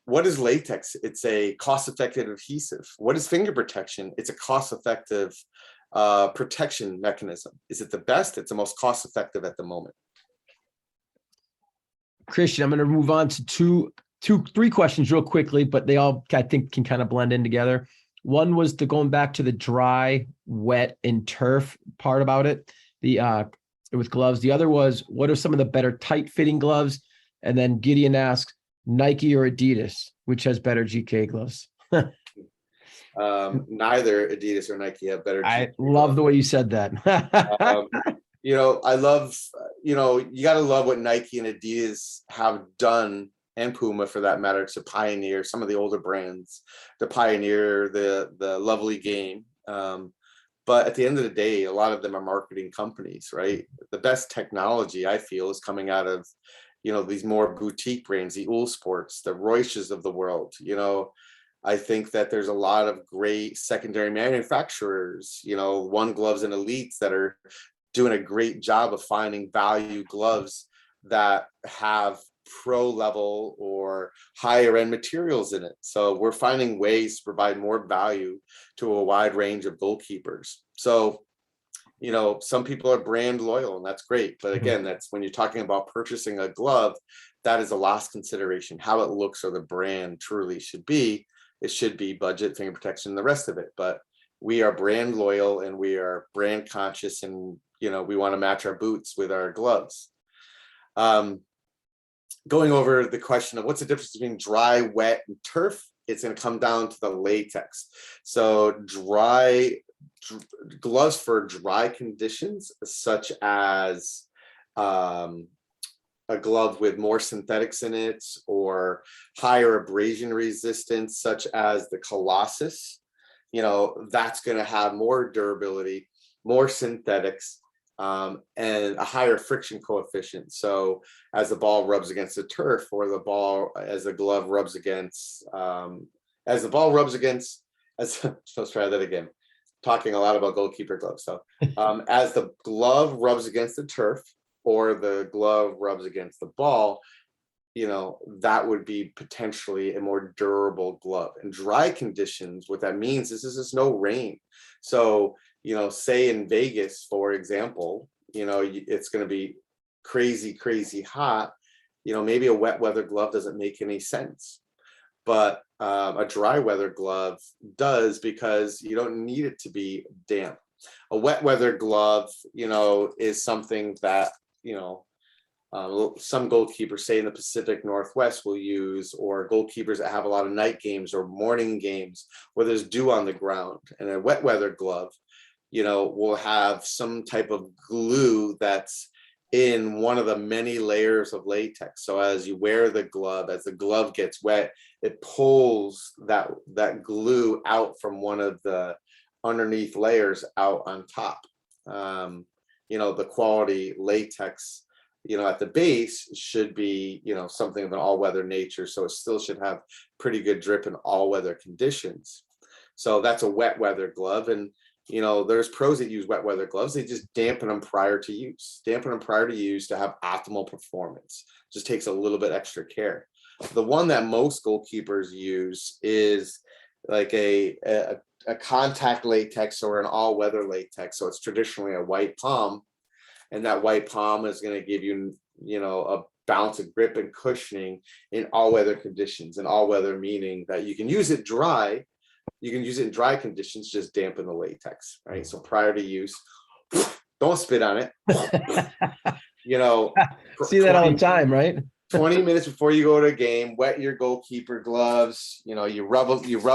Speaker 2: What is latex? It's a cost-effective adhesive. What is finger protection? It's a cost-effective protection mechanism. Is it the best? It's the most cost-effective at the moment.
Speaker 1: Christian, I'm going to move on to three questions real quickly, but they all, I think, can kind of blend in together. One was going back to the dry, wet, and turf part about it, with gloves. The other was, what are some of the better tight-fitting gloves? And then Gideon asks, Nike or Adidas, which has better GK gloves?
Speaker 2: Neither Adidas or Nike have better.
Speaker 1: I love the way you said that.
Speaker 2: I love, you got to love what Nike and Adidas have done, and Puma for that matter, to pioneer some of the older brands, to pioneer the lovely game. But at the end of the day, a lot of them are marketing companies, right? The best technology, I feel, is coming out of these more boutique brands, the Uhlsports, the Royces of the world. I think that there's a lot of great secondary manufacturers, One Gloves and Elites, that are doing a great job of finding value gloves that have pro level or higher end materials in it. So we're finding ways to provide more value to a wide range of goalkeepers. So some people are brand loyal, and that's great. But again, that's when you're talking about purchasing a glove, that is the last consideration. How it looks or the brand truly should be. It should be budget, finger protection, and the rest of it. But we are brand loyal and we are brand conscious, and we want to match our boots with our gloves. Going over the question of what's the difference between dry, wet, and turf, it's going to come down to the latex. So gloves for dry conditions, such as a glove with more synthetics in it or higher abrasion resistance, such as the Colossus, that's going to have more durability, more synthetics, and a higher friction coefficient. So as the ball rubs against the turf, or as the glove rubs against, let's try that again. Talking a lot about goalkeeper gloves. So as the glove rubs against the turf, or the glove rubs against the ball, that would be potentially a more durable glove. In dry conditions, what that means is there's no rain. So, say in Vegas, for example, it's going to be crazy, crazy hot. Maybe a wet weather glove doesn't make any sense. But a dry weather glove does, because you don't need it to be damp. A wet weather glove, is something that, some goalkeepers, say in the Pacific Northwest, will use, or goalkeepers that have a lot of night games or morning games where there's dew on the ground. And a wet weather glove, will have some type of glue that's in one of the many layers of latex. So as you wear the glove, as the glove gets wet, it pulls that glue out from one of the underneath layers out on top. The quality latex, at the base should be, something of an all-weather nature. So it still should have pretty good drip in all weather conditions. So that's a wet weather glove. And, there's pros that use wet weather gloves. They just dampen them prior to use. To have optimal performance. Just takes a little bit extra care. The one that most goalkeepers use is like a contact latex, or an all-weather latex. So it's traditionally a white palm. And that white palm is going to give you, a balance of grip and cushioning in all weather conditions. And all weather meaning that you can use it dry. You can use it in dry conditions, just dampen the latex, right? So prior to use, don't spit on it.
Speaker 1: See that all the time, right?
Speaker 2: 20 minutes before you go to a game, wet your goalkeeper gloves. You rub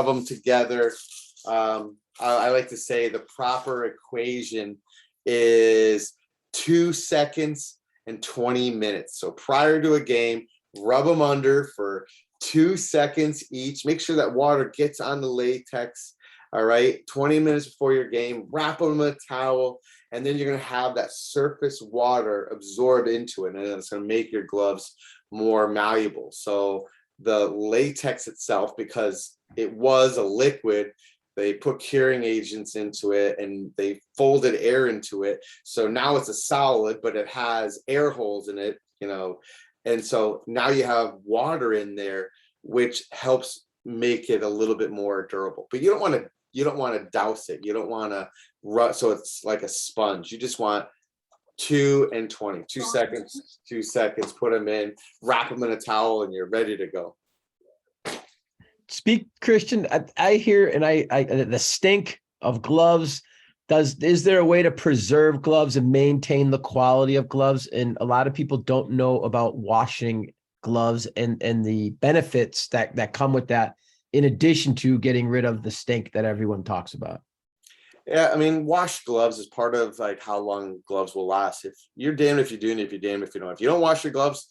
Speaker 2: them together. I like to say the proper equation is 2 seconds and 20 minutes. So prior to a game, rub them under for 2 seconds each. Make sure that water gets on the latex. All right. 20 minutes before your game, wrap them in a towel, and then you're going to have that surface water absorb into it. And it's going to make your gloves more malleable. So the latex itself, because it was a liquid, they put curing agents into it and they folded air into it. So now it's a solid, but it has air holes in it, and so now you have water in there, which helps make it a little bit more durable. But you don't want to douse it. You don't want to rub, so it's like a sponge. You just want 2 and 20, 2 seconds, 2 seconds, put them in, wrap them in a towel, and you're ready to go.
Speaker 1: Speak, Christian. I hear, and I the stink of gloves. Is there a way to preserve gloves and maintain the quality of gloves? And a lot of people don't know about washing gloves and the benefits that come with that, in addition to getting rid of the stink that everyone talks about.
Speaker 2: Yeah, I mean, washed gloves is part of like how long gloves will last. If you're damned if you do, and if you're damned if you don't. If you don't wash your gloves,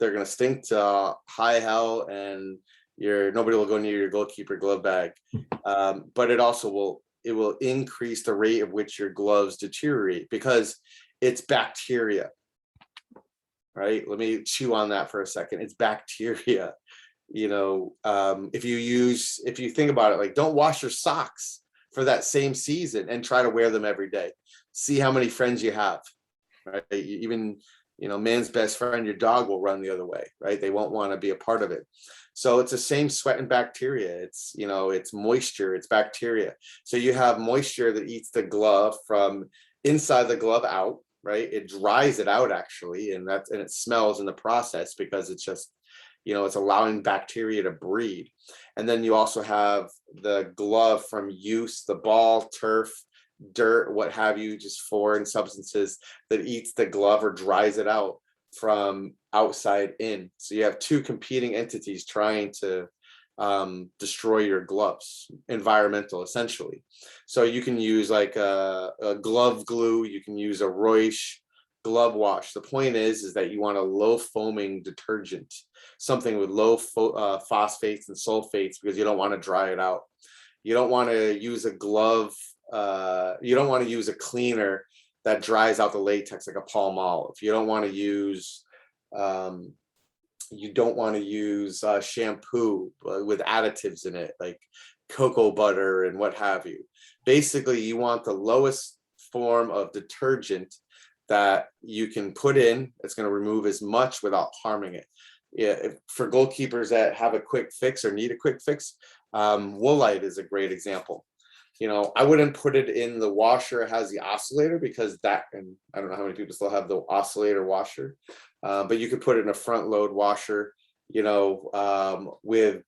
Speaker 2: they're gonna stink to high hell, and nobody will go near your goalkeeper glove bag. But it also will increase the rate at which your gloves deteriorate, because it's bacteria. Right? Let me chew on that for a second. It's bacteria. If you think about it, like, don't wash your socks for that same season and try to wear them every day. See how many friends you have, right? Even, man's best friend, your dog, will run the other way, right? They won't want to be a part of it. So it's the same sweat and bacteria. It's, it's moisture, it's bacteria. So you have moisture that eats the glove from inside the glove out, right? It dries it out actually. And it smells in the process, because it's just, it's allowing bacteria to breed. And then you also have the glove from use, the ball, turf, dirt, what have you, just foreign substances that eats the glove or dries it out from outside in. So you have two competing entities trying to destroy your gloves, environmental essentially. So you can use like a glove glue, you can use a Reusch glove wash. The point is that you want a low foaming detergent, something with low phosphates and sulfates, because you don't want to dry it out. You don't want to use a glove, you don't want to use a cleaner that dries out the latex like a Palm Olive. You don't want to use shampoo with additives in it like cocoa butter and what have you. Basically, you want the lowest form of detergent that you can put in. It's going to remove as much without harming it. Yeah, for goalkeepers that have a quick fix or need a quick fix, Woolite is a great example. You know, I wouldn't put it in the washer. It has the oscillator, because that, and I don't know how many people still have the oscillator washer, but you could put it in a front load washer, you know, with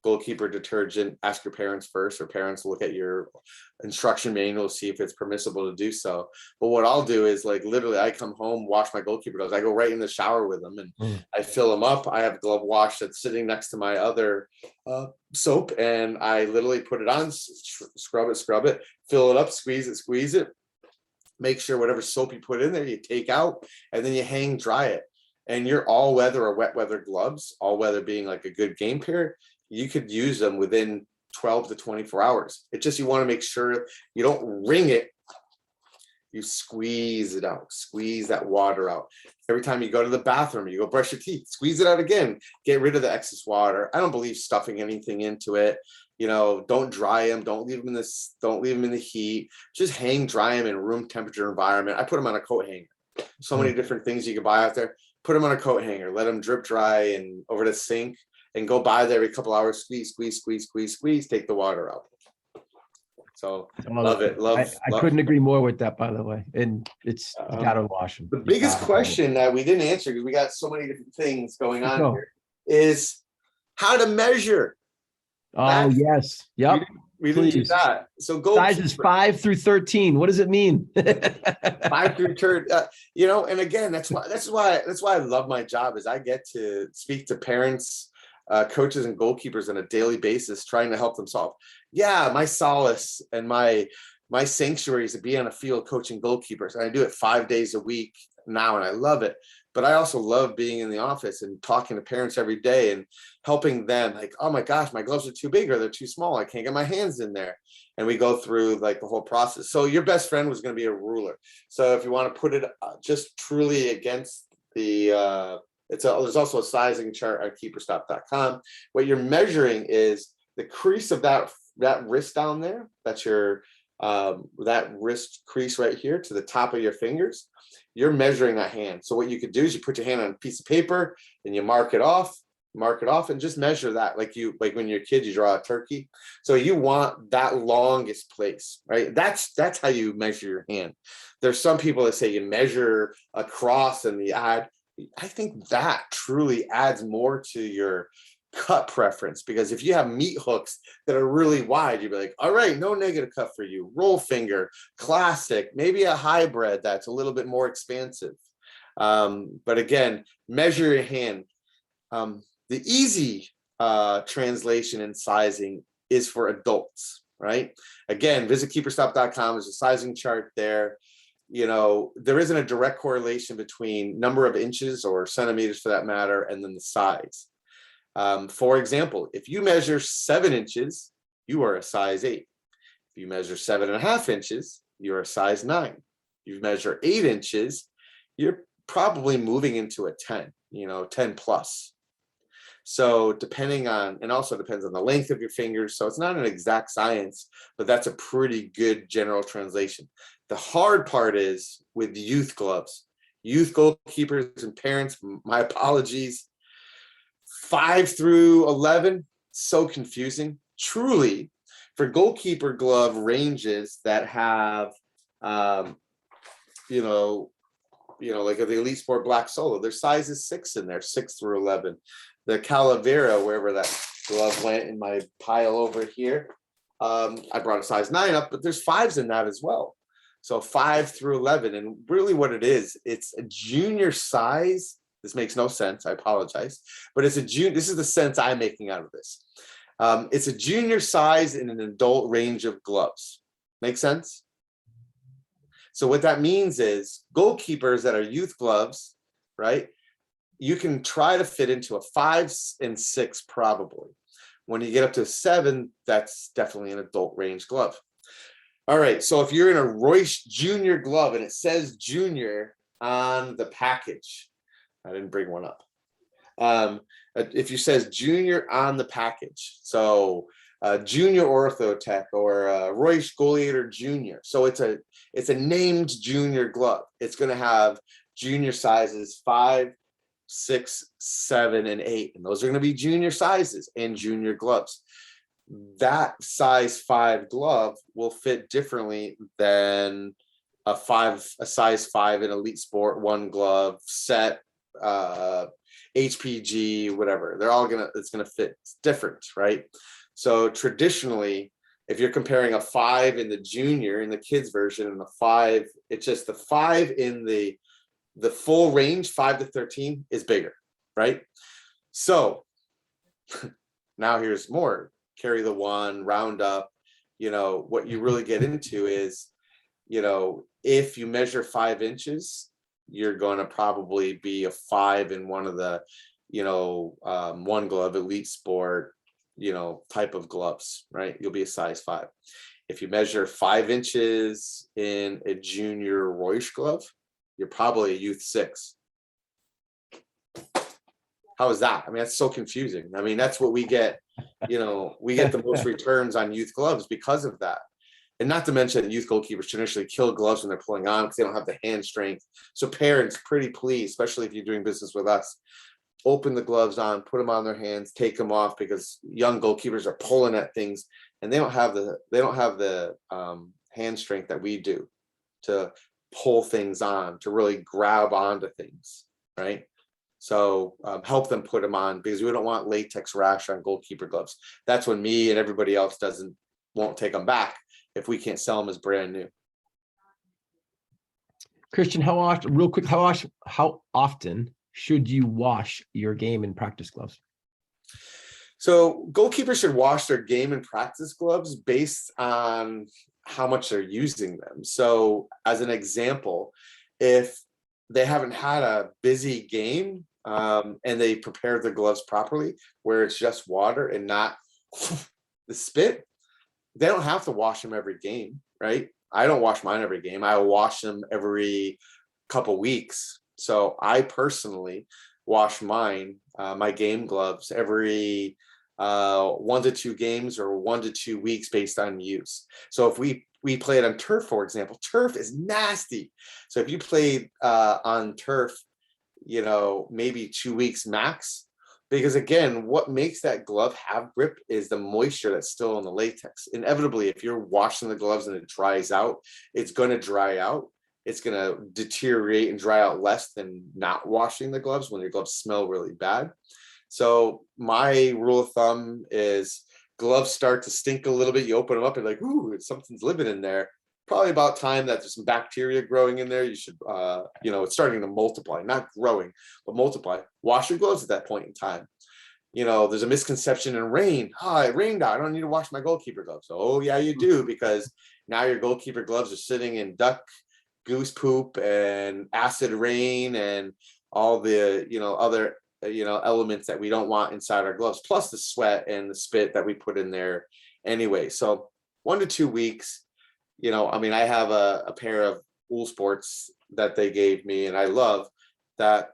Speaker 2: goalkeeper detergent. Ask your parents first, or parents look at your instruction manual, see if it's permissible to do so. But what I'll do is, like, literally I come home, wash my goalkeeper gloves, I go right in the shower with them, and I fill them up. I have glove wash that's sitting next to my other soap, and I literally put it on, scrub it, fill it up, squeeze it, make sure whatever soap you put in there you take out, and then you hang dry it. And your all weather or wet weather gloves, all weather being like a good game pair, you could use them within 12 to 24 hours. It's just, you want to make sure you don't wring it. You squeeze it out, squeeze that water out. Every time you go to the bathroom, you go brush your teeth, squeeze it out again, get rid of the excess water. I don't believe stuffing anything into it. You know, don't dry them. Don't leave them in this, don't leave them in the heat. Just hang dry them in room temperature environment. I put them on a coat hanger. So many different things you can buy out there. Put them on a coat hanger, let them drip dry and over the sink, and go by there every couple hours, squeeze, take the water out. So love it.
Speaker 1: I couldn't agree more with that, by the way. And it's, you gotta wash them.
Speaker 2: The biggest question that we didn't answer, because we got so many different things going on here, is how to measure.
Speaker 1: Oh, yes. Yep.
Speaker 2: We didn't do that. So
Speaker 1: sizes 5 through 13. What does it mean?
Speaker 2: 5 through 13. You know, and again, that's why I love my job, is I get to speak to parents, coaches, and goalkeepers on a daily basis, trying to help them solve. Yeah, my solace and my sanctuary is to be on a field coaching goalkeepers, and I do it 5 days a week now, and I love it. But I also love being in the office and talking to parents every day and helping them, like, oh my gosh, my gloves are too big, or they're too small, I can't get my hands in there. And we go through like the whole process. So your best friend was going to be a ruler. So if you want to put it just truly against the there's also a sizing chart at keeperstop.com. What you're measuring is the crease of that wrist down there. That's your that wrist crease right here to the top of your fingers. You're measuring that hand. So what you could do is you put your hand on a piece of paper and you mark it off, and just measure that, like when you're a kid, you draw a turkey. So you want that longest place, right? That's how you measure your hand. There's some people that say you measure across and the add. I think that truly adds more to your cut preference, because if you have meat hooks that are really wide, you'd be like, all right, no negative cut for you. Roll finger, classic, maybe a hybrid that's a little bit more expansive. But again, measure your hand. The easy translation and sizing is for adults, right? Again, visit keeperstop.com. There's a sizing chart there. You know, there isn't a direct correlation between number of inches or centimeters, for that matter, and then the size. For example, if you measure 7 inches, you are a size 8. If you measure 7.5 inches, you're a size 9. If you measure 8 inches, you're probably moving into a 10, 10 plus. So depending on, and also depends on the length of your fingers. So it's not an exact science, but that's a pretty good general translation. The hard part is with youth gloves, youth goalkeepers and parents, my apologies. 5 through 11, so confusing. Truly, for goalkeeper glove ranges that have, like the Elite Sport Black Solo, there's sizes 6 in there, 6 through 11. The Calavera, wherever that glove went in my pile over here, I brought a size 9 up, but there's 5s in that as well. So 5 through 11. And really what it is, it's a junior size. This makes no sense. I apologize. But it's a junior. This is the sense I'm making out of this. It's a junior size in an adult range of gloves. Make sense? So what that means is goalkeepers that are youth gloves, right? You can try to fit into a 5 and 6 probably. When you get up to 7, that's definitely an adult range glove. All right, so if you're in a Royce Junior glove and it says Junior on the package, I didn't bring one up. If you says Junior on the package, so Junior Orthotech or Royce Goalkeeper Junior, so it's a named junior glove. It's going to have junior sizes 5, 6, 7, and 8, and those are going to be junior sizes and junior gloves. That size 5 glove will fit differently than a size 5 in Elite Sport 1 glove set, HPG, whatever. They're all it's gonna fit different, right? So traditionally, if you're comparing a 5 in the junior, in the kids version, and the 5, it's just the 5 in the full range, 5 to 13, is bigger, right? So now here's more. Carry the 1, round up. What you really get into is, if you measure 5 inches, you're going to probably be a 5 in one of the, 1 glove, Elite Sport, type of gloves, right? You'll be a size 5. If you measure 5 inches in a junior Royce glove, you're probably a youth 6. How is that? I mean, that's so confusing. I mean, that's what we get, we get the most returns on youth gloves because of that. And not to mention youth goalkeepers traditionally kill gloves when they're pulling on because they don't have the hand strength. So parents, pretty please, especially if you're doing business with us, open the gloves on, put them on their hands, take them off, because young goalkeepers are pulling at things and they don't have the hand strength that we do to pull things on, to really grab onto things, right? So help them put them on, because we don't want latex rash on goalkeeper gloves. That's when me and everybody else won't take them back if we can't sell them as brand new.
Speaker 1: Christian, how often should you wash your game and practice gloves?
Speaker 2: So goalkeepers should wash their game and practice gloves based on how much they're using them. So as an example, if they haven't had a busy game and they prepared the gloves properly, where it's just water and not the spit, they don't have to wash them every game, right? I don't wash mine every game. I wash them every couple weeks. So I personally wash mine, my game gloves, every 1 to 2 games or 1 to 2 weeks based on use. So if we played on turf, for example, turf is nasty. So if you played on turf, maybe 2 weeks max, because again, what makes that glove have grip is the moisture that's still in the latex. Inevitably, if you're washing the gloves and it dries out, it's going to dry out. It's going to deteriorate and dry out less than not washing the gloves when your gloves smell really bad. So my rule of thumb is gloves start to stink a little bit. You open them up and like, ooh, something's living in there. Probably about time that there's some bacteria growing in there. You should, it's starting to multiply, not growing, but multiply. Wash your gloves at that point in time. There's a misconception in rain. It rained out. I don't need to wash my goalkeeper gloves. Oh, yeah, you do, because now your goalkeeper gloves are sitting in duck, goose poop, and acid rain, and all the, other, elements that we don't want inside our gloves, plus the sweat and the spit that we put in there anyway. So 1 to 2 weeks. I have a pair of Wool Sports that they gave me, and I love that.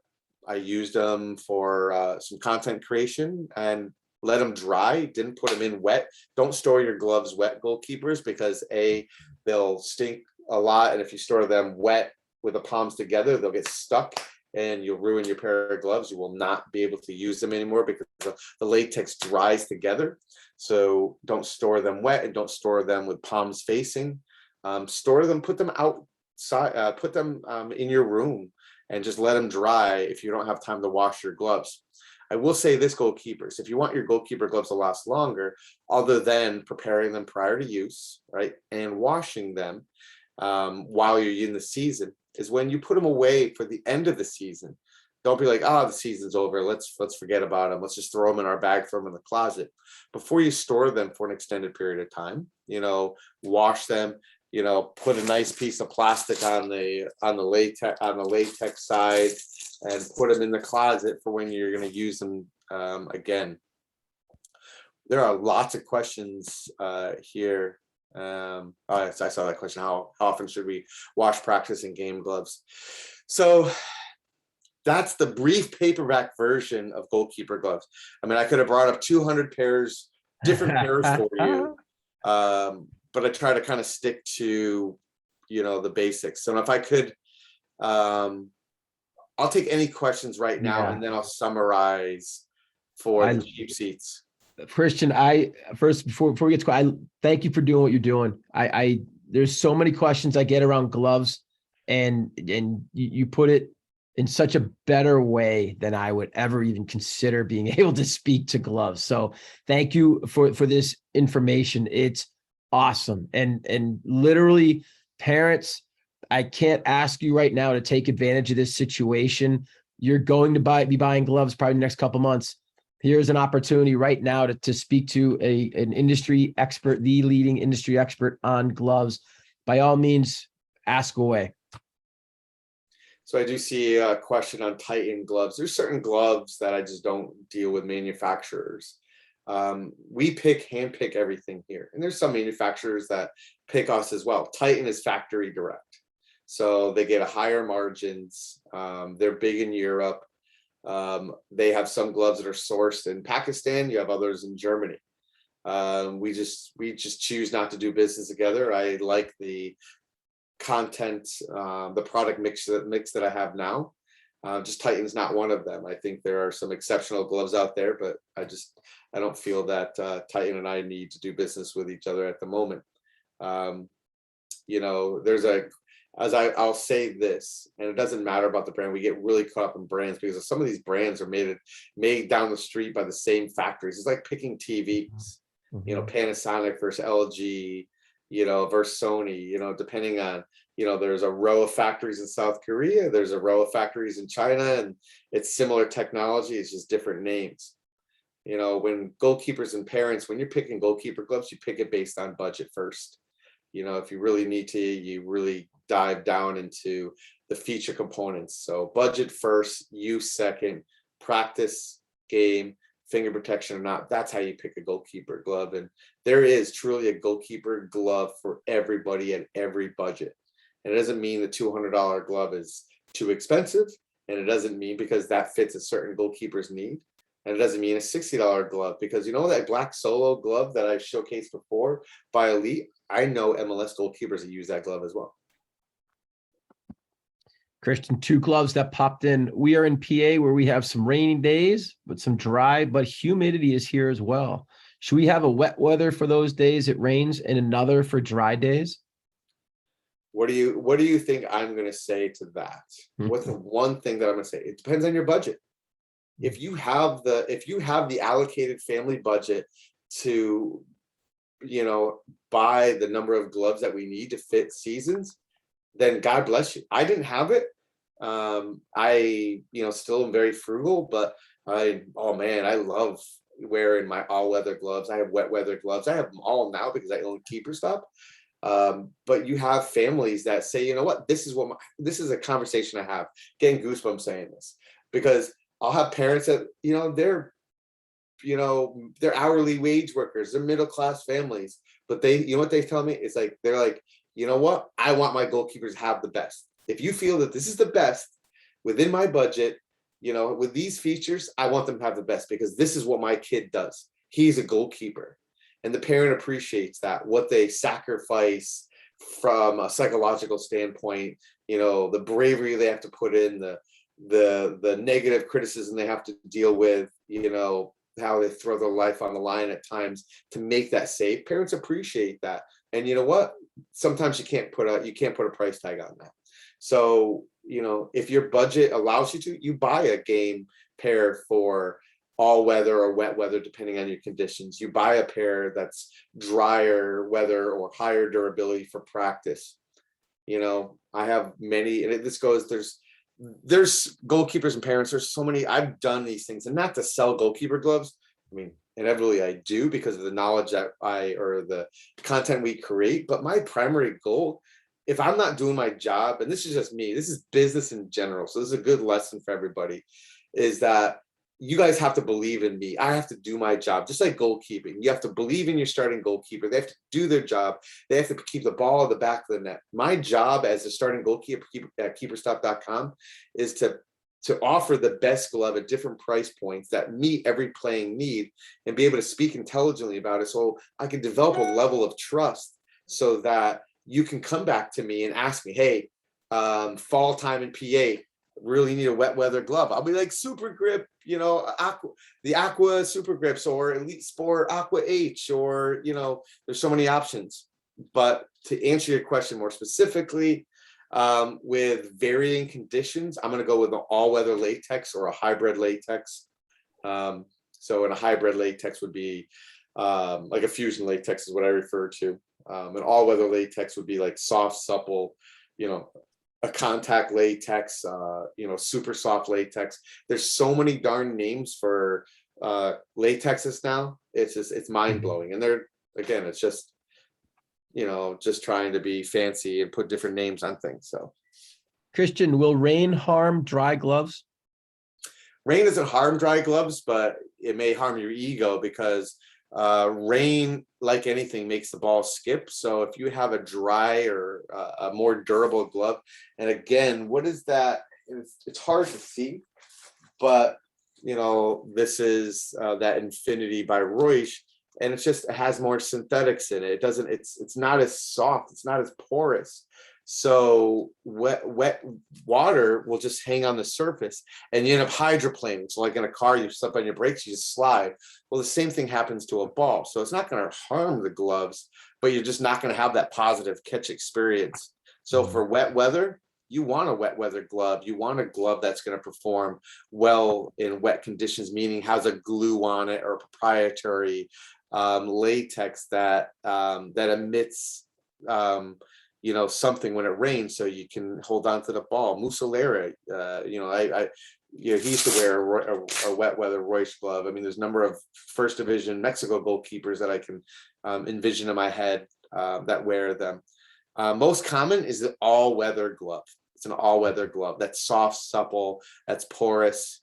Speaker 2: I used them for some content creation and let them dry. Didn't put them in wet. Don't store your gloves wet, goalkeepers, because they'll stink a lot, and if you store them wet with the palms together, they'll get stuck and you'll ruin your pair of gloves. You will not be able to use them anymore because the latex dries together. So don't store them wet, and don't store them with palms facing. Store them, put them outside, put them in your room, and just let them dry if you don't have time to wash your gloves. I will say this, goalkeepers, if you want your goalkeeper gloves to last longer, other than preparing them prior to use, right, and washing them while you're in the season, is when you put them away for the end of the season. Don't be like, oh, the season's over. Let's forget about them. Let's just throw them in our bag, throw them in the closet. Before you store them for an extended period of time, wash them, put a nice piece of plastic on the latex side and put them in the closet for when you're going to use them again. There are lots of questions here. I saw that question. How often should we wash practice and game gloves? So that's the brief paperback version of goalkeeper gloves. I mean, I could have brought up 200 different pairs for you. But I try to kind of stick to, the basics. So if I could, I'll take any questions right now, and then I'll summarize for the cheap seats.
Speaker 1: Christian, before we get to, I thank you for doing what you're doing. There's so many questions I get around gloves, and you put it in such a better way than I would ever even consider being able to speak to gloves. So thank you for this information. It's awesome. And literally, parents, I can't ask you right now to take advantage of this situation. You're going to be buying gloves probably the next couple months. Here's an opportunity right now to speak to an industry expert, the leading industry expert on gloves. By all means, ask away.
Speaker 2: So I do see a question on Titan gloves. There's certain gloves that I just don't deal with manufacturers. We hand pick everything here. And there's some manufacturers that pick us as well. Titan is factory direct. So they get a higher margins. They're big in Europe. They have some gloves that are sourced in Pakistan. You have others in Germany. We just choose not to do business together. I like the content, the product mix that I have now. Just Titan's not one of them. I think there are some exceptional gloves out there, but I don't feel that Titan and I need to do business with each other at the moment. I'll say this, and it doesn't matter about the brand. We get really caught up in brands because some of these brands are made down the street by the same factories. It's like picking TVs, Panasonic versus LG, versus Sony, depending on, there's a row of factories in South Korea, there's a row of factories in China, and it's similar technology, it's just different names. When goalkeepers and parents, when you're picking goalkeeper gloves, you pick it based on budget first. If you really need to, you really dive down into the feature components. So budget first, use second, practice, game, finger protection or not, that's how you pick a goalkeeper glove. And there is truly a goalkeeper glove for everybody at every budget. And it doesn't mean the $200 glove is too expensive. And it doesn't mean because that fits a certain goalkeeper's need. And it doesn't mean a $60 glove, because that black solo glove that I showcased before by Elite, I know MLS goalkeepers that use that glove as well.
Speaker 1: Christian, 2 gloves that popped in. We are in PA where we have some rainy days, but some dry, but humidity is here as well. Should we have a wet weather for those days it rains and another for dry days?
Speaker 2: What do you think I'm going to say to that? What's the one thing that I'm going to say? It depends on your budget. If you have the allocated family budget to, buy the number of gloves that we need to fit seasons, then God bless you. I didn't have it. I still am very frugal, but I love wearing my all weather gloves. I have wet weather gloves. I have them all now because I own Keeper Stop. But you have families that say, you know what, this is a conversation I have, getting goosebumps saying this, because I'll have parents that, they're hourly wage workers, they're middle-class families, but they, what they tell me is they're like, you know what, I want my goalkeepers to have the best. If you feel that this is the best within my budget, with these features, I want them to have the best because this is what my kid does. He's a goalkeeper. And the parent appreciates that, what they sacrifice from a psychological standpoint, the bravery they have to put in, the negative criticism they have to deal with, how they throw their life on the line at times to make that save. Parents appreciate that. And you know what? Sometimes you can't put a price tag on that. So, if your budget allows you to, you buy a game pair for all weather or wet weather, depending on your conditions. You buy a pair that's drier weather or higher durability for practice. You know, I have many, and this goes, there's goalkeepers and parents. There's so many, I've done these things, and not to sell goalkeeper gloves. I mean, inevitably I do because of the knowledge that or the content we create, but my primary goal, if I'm not doing my job, and this is just me, this is business in general, so this is a good lesson for everybody, is that you guys have to believe in me. I have to do my job, just like goalkeeping. You have to believe in your starting goalkeeper. They have to do their job. They have to keep the ball at the back of the net. My job as a starting goalkeeper at keeperstop.com is to offer the best glove at different price points that meet every playing need, and be able to speak intelligently about it, so I can develop a level of trust, so that you can come back to me and ask me, hey, fall time in PA, really need a wet weather glove. I'll be like, Super Grip, you know, the Aqua Super Grips, or Elite Sport Aqua H, or, you know, there's so many options. But to answer your question more specifically, with varying conditions, I'm going to go with an all-weather latex or a hybrid latex. So in a hybrid latex would be like a fusion latex is what I refer to. An all-weather latex would be like soft, supple, you know, a contact latex, you know, super soft latex. There's so many darn names for latexes now. It's just, it's mind-blowing. And they're, again, it's just, you know, just trying to be fancy and put different names on things. So,
Speaker 1: Christian, will rain harm dry gloves?
Speaker 2: Rain doesn't harm dry gloves, but it may harm your ego, because rain, like anything, makes the ball skip. So if you have a dry or a more durable glove, and again, what is that? It's hard to see, but you know, this is that Infinity by Reusch, and it's just, it has more synthetics in it. It doesn't, it's not as soft, it's not as porous. So wet water will just hang on the surface, and you end up hydroplaning. So like in a car, you step on your brakes, you just slide. Well, the same thing happens to a ball. So it's not going to harm the gloves, but you're just not going to have that positive catch experience. So for wet weather, you want a wet weather glove. You want a glove that's going to perform well in wet conditions, meaning has a glue on it or proprietary latex that that emits you know, something when it rains, so you can hold on to the ball. Musolera, you know, you know, he used to wear a wet weather Reusch glove. I mean, there's a number of first division Mexico goalkeepers that I can envision in my head that wear them. Most common is the all weather glove. It's an all weather glove that's soft, supple, that's porous,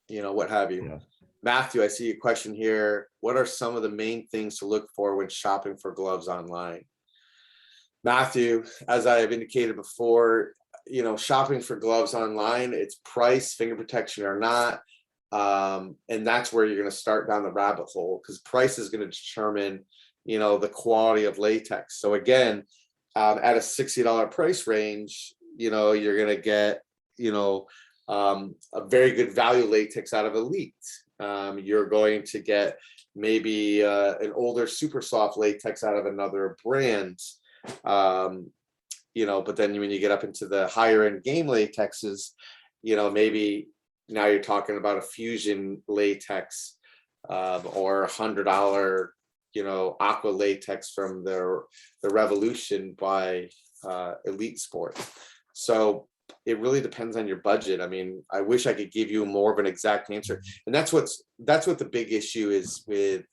Speaker 2: you know, what have you. Yeah. Matthew, I see a question here. What are some of the main things to look for when shopping for gloves online? Matthew, as I have indicated before, you know, shopping for gloves online, it's price, finger protection or not. And that's where you're going to start down the rabbit hole, because price is going to determine, you know, the quality of latex. So again, at a $60 price range, you know, you're going to get, you know, a very good value latex out of Elite. You're going to get maybe an older super soft latex out of another brand. You know, but then when you get up into the higher end game latexes, you know, maybe now you're talking about a fusion latex or $100, you know, aqua latex from the Revolution by Elite Sport. So it really depends on your budget. I mean, I wish I could give you more of an exact answer, and that's what the big issue is with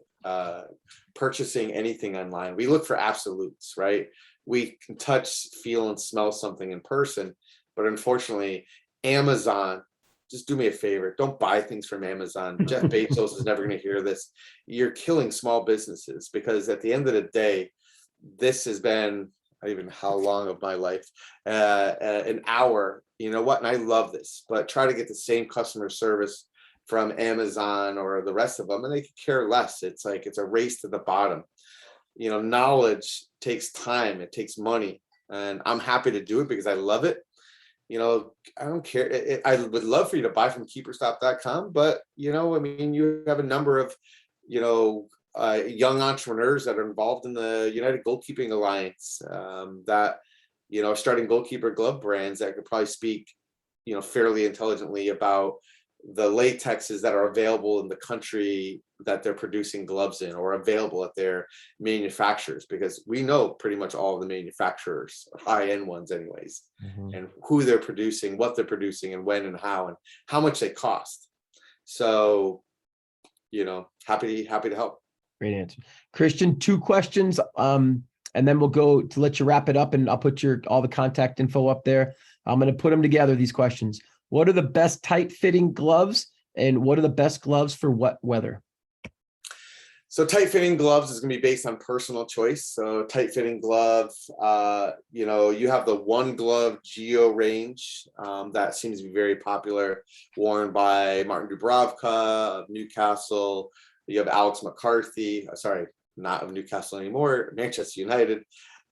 Speaker 2: purchasing anything online. We look for absolutes, right? We can touch, feel, and smell something in person, but unfortunately, Amazon, just do me a favor, don't buy things from Amazon. Jeff Bezos is never going to hear this. You're killing small businesses, because at the end of the day, this has been, I don't even know how long of my life, an hour, you know what? And I love this, but try to get the same customer service from Amazon or the rest of them, and they could care less. It's like, it's a race to the bottom. You know, knowledge takes time, it takes money, and I'm happy to do it because I love it. You know, I don't care. I would love for you to buy from keeperstop.com, but you know, I mean, you have a number of, you know, young entrepreneurs that are involved in the United Goalkeeping Alliance that, you know, are starting goalkeeper glove brands that could probably speak, you know, fairly intelligently about, the latexes that are available in the country that they're producing gloves in, or available at their manufacturers, because we know pretty much all of the manufacturers, high-end ones anyways, and who they're producing, what they're producing, and when and how much they cost. So, happy to help.
Speaker 1: Great answer. Christian, 2 questions. And then we'll go to let you wrap it up, and I'll put all the contact info up there. I'm going to put them together, these questions. What are the best tight fitting gloves, and what are the best gloves for wet weather?
Speaker 2: So tight fitting gloves is going to be based on personal choice. So tight fitting glove, you have the One Glove Geo range that seems to be very popular, worn by Martin Dubravka of Newcastle. You have Alex McCarthy, sorry, not of Newcastle anymore, Manchester United.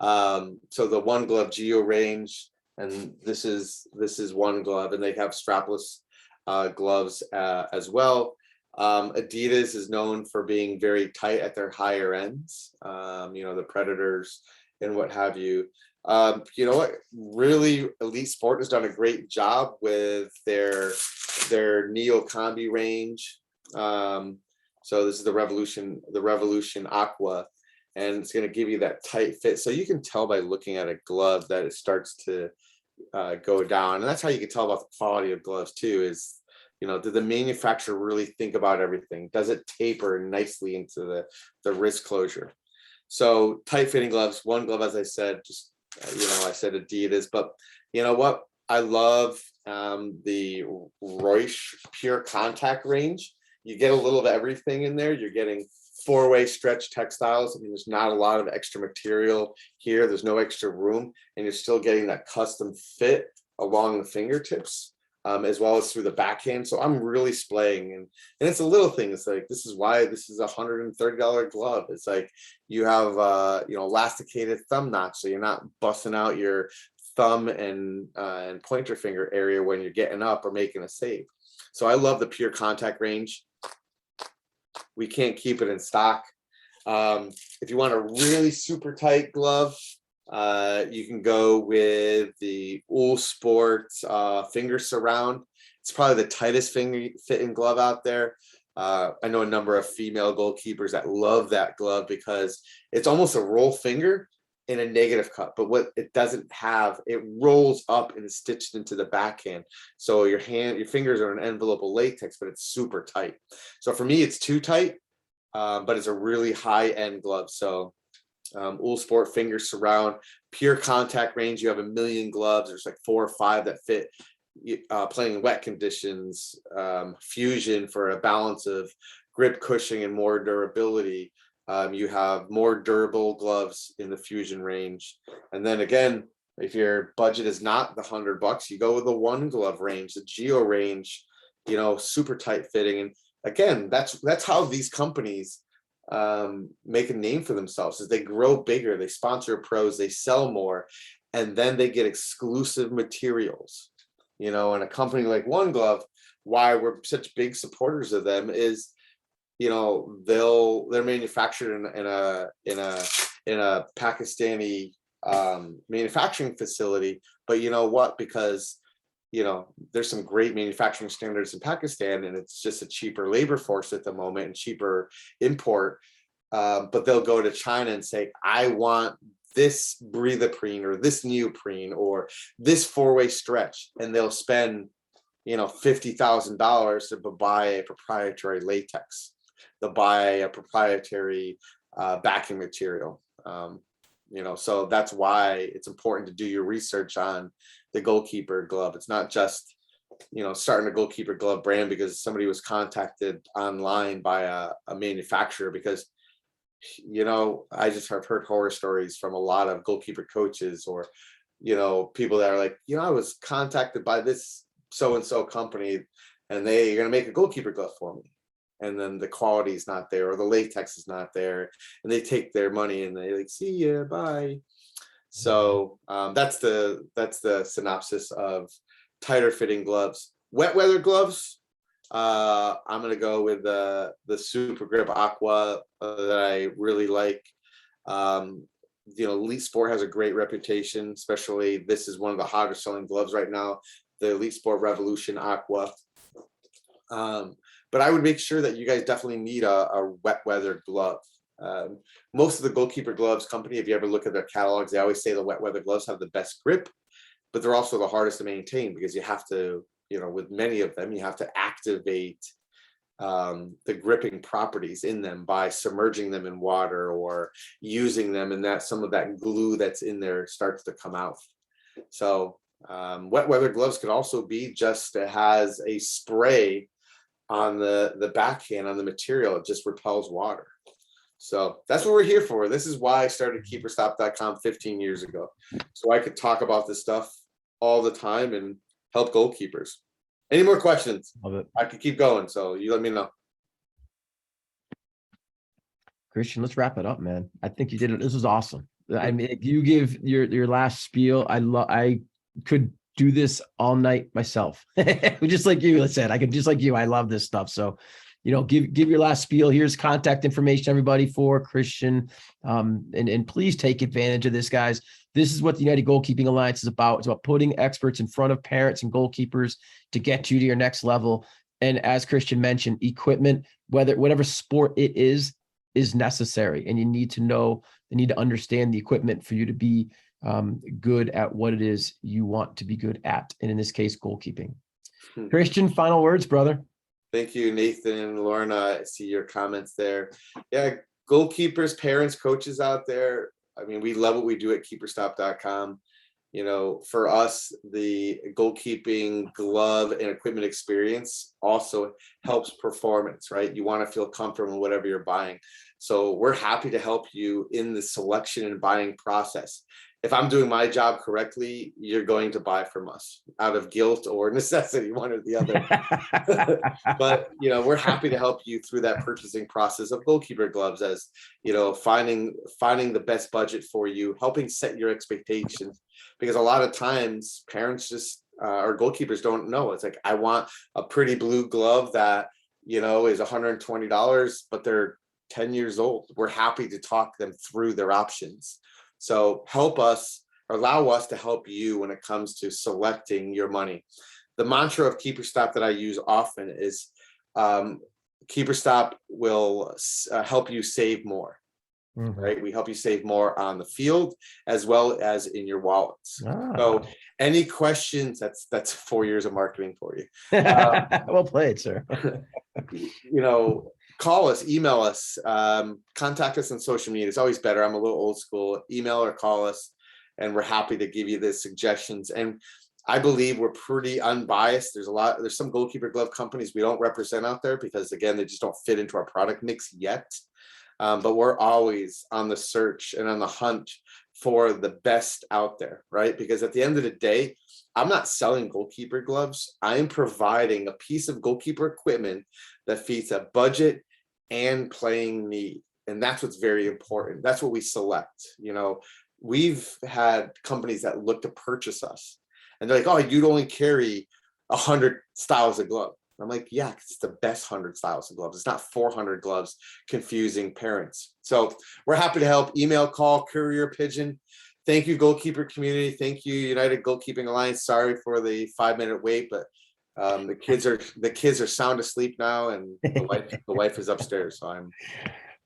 Speaker 2: So the One Glove Geo range, and this is One Glove, and they have strapless gloves as well. Adidas is known for being very tight at their higher ends, the Predators and what have you. You know what? Really, Elite Sport has done a great job with their Neo Combi range. So this is the Revolution Aqua, and it's going to give you that tight fit. So you can tell by looking at a glove that it starts to go down, and that's how you can tell about the quality of gloves too. Is did the manufacturer really think about everything? Does it taper nicely into the wrist closure? So tight fitting gloves, One Glove, as I said, just I said Adidas, but you know what? I love the Reusch Pure Contact range. You get a little of everything in there. You're getting 4-way stretch textiles. I mean, there's not a lot of extra material here. There's no extra room, and you're still getting that custom fit along the fingertips, as well as through the backhand. So I'm really splaying, and it's a little thing. It's like, this is why this is $130 glove. It's like you have elasticated thumb notch, so you're not busting out your thumb and pointer finger area when you're getting up or making a save. So I love the Pure Contact range. We can't keep it in stock. If you want a really super tight glove, you can go with the Uhl Sport Finger Surround. It's probably the tightest fitting glove out there. I know a number of female goalkeepers that love that glove because it's almost a roll finger in a negative cut, but what it doesn't have, it rolls up and is stitched into the backhand. So your fingers are an envelope of latex, but it's super tight. So for me, it's too tight, but it's a really high-end glove. So Uhl Sport Finger Surround, Pure Contact range. You have a million gloves. There's like 4 or 5 that fit playing in wet conditions. Fusion for a balance of grip, cushioning, and more durability. You have more durable gloves in the Fusion range. And then again, if your budget is not the $100, you go with the One Glove range, the Geo range, super tight fitting. And again, that's how these companies make a name for themselves. As they grow bigger, they sponsor pros, they sell more, and then they get exclusive materials. And a company like One Glove, why we're such big supporters of them is, they're manufactured in a Pakistani manufacturing facility. But you know what? Because there's some great manufacturing standards in Pakistan, and it's just a cheaper labor force at the moment and cheaper import. But they'll go to China and say, I want this breathaprene or this neoprene or this 4-way stretch, and they'll spend $50,000 to buy a proprietary latex. They'll buy a proprietary backing material. So that's why it's important to do your research on the Goalkeeper glove. It's not just starting a Goalkeeper glove brand because somebody was contacted online by a manufacturer. Because I just have heard horror stories from a lot of goalkeeper coaches or people that are like, I was contacted by this so-and-so company and they're going to make a Goalkeeper glove for me, and then the quality is not there or the latex is not there, and they take their money and they like, see ya, bye. So that's the synopsis of tighter fitting gloves. Wet weather gloves, I'm going to go with the Super Grip Aqua that I really like. Elite Sport has a great reputation, especially this is one of the hottest selling gloves right now, the Elite Sport Revolution Aqua. But I would make sure that you guys definitely need a wet weather glove. Most of the goalkeeper gloves company, if you ever look at their catalogs, they always say the wet weather gloves have the best grip, but they're also the hardest to maintain because you have to, with many of them, you have to activate the gripping properties in them by submerging them in water or using them, and that some of that glue that's in there starts to come out. So wet weather gloves could also be just, it has a spray on the backhand on the material. It just repels water. So that's what we're here for. This is why I started keeperstop.com 15 years ago. So I could talk about this stuff all the time and help goalkeepers. Any more questions?
Speaker 1: Love it.
Speaker 2: I could keep going. So you let me know.
Speaker 1: Christian, let's wrap it up, man. I think you did it. This was awesome. I mean, you give your last spiel. I could do this all night myself. Just like you said, I could just like you. I love this stuff. So, give your last spiel. Here's contact information, everybody, for Christian. And please take advantage of this, guys. This is what the United Goalkeeping Alliance is about. It's about putting experts in front of parents and goalkeepers to get you to your next level. And as Christian mentioned, equipment, whatever sport it is necessary. And you need to understand the equipment for you to be good at what it is you want to be good at. And in this case, goalkeeping. Christian, final words, brother.
Speaker 2: Thank you, Nathan and Lorna. I see your comments there. Yeah, goalkeepers, parents, coaches out there. I mean, we love what we do at keeperstop.com. For us, the goalkeeping glove and equipment experience also helps performance, right? You want to feel comfortable in whatever you're buying. So we're happy to help you in the selection and buying process. If I'm doing my job correctly, you're going to buy from us out of guilt or necessity, one or the other. But, we're happy to help you through that purchasing process of goalkeeper gloves, as, finding the best budget for you, helping set your expectations, because a lot of times parents just, or goalkeepers don't know. It's like, I want a pretty blue glove that, is $120, but they're 10 years old. We're happy to talk them through their options. So allow us to help you when it comes to selecting your money. The mantra of KeeperStop that I use often is KeeperStop will help you save more, right? We help you save more on the field as well as in your wallets. So any questions, that's 4 years of marketing for you.
Speaker 1: Well played, sir.
Speaker 2: Call us, email us, contact us on social media. It's always better. I'm a little old school. Email or call us, and we're happy to give you the suggestions. And I believe we're pretty unbiased. There's some goalkeeper glove companies we don't represent out there because, again, they just don't fit into our product mix yet. But we're always on the search and on the hunt for the best out there, right? Because at the end of the day, I'm not selling goalkeeper gloves. I am providing a piece of goalkeeper equipment that fits a budget and playing need. And that's what's very important. That's what we select. We've had companies that look to purchase us and they're like, oh, you'd only carry 100 styles of glove. I'm like, yeah, because it's the best 100 styles of gloves. It's not 400 gloves confusing parents. So we're happy to help. Email, call, courier, pigeon. Thank you, goalkeeper community. Thank you, United Goalkeeping Alliance. Sorry for the 5-minute wait, but the kids are sound asleep now, and the wife is upstairs. So I'm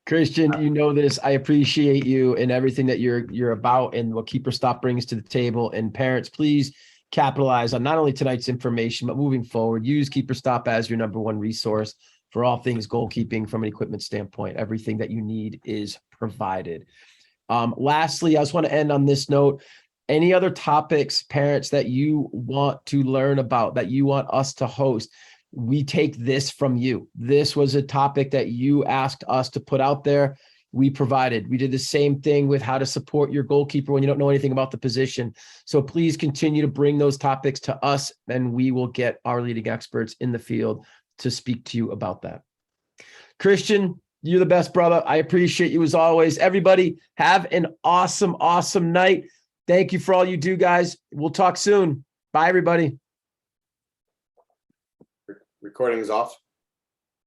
Speaker 1: Christian. This. I appreciate you and everything that you're about and what KeeperStop brings to the table. And parents, please capitalize on not only tonight's information, but moving forward, use KeeperStop as your number one resource for all things goalkeeping from an equipment standpoint. Everything that you need is provided. Lastly, I just want to end on this note. Any other topics, parents, that you want to learn about, that you want us to host? We take this from you. This was a topic that you asked us to put out there. We provided. We did the same thing with how to support your goalkeeper when you don't know anything about the position. So please continue to bring those topics to us, and we will get our leading experts in the field to speak to you about that. Christian, you're the best, brother. I appreciate you as always. Everybody, have an awesome, awesome night. Thank you for all you do, guys. We'll talk soon. Bye, everybody.
Speaker 2: Recording is off.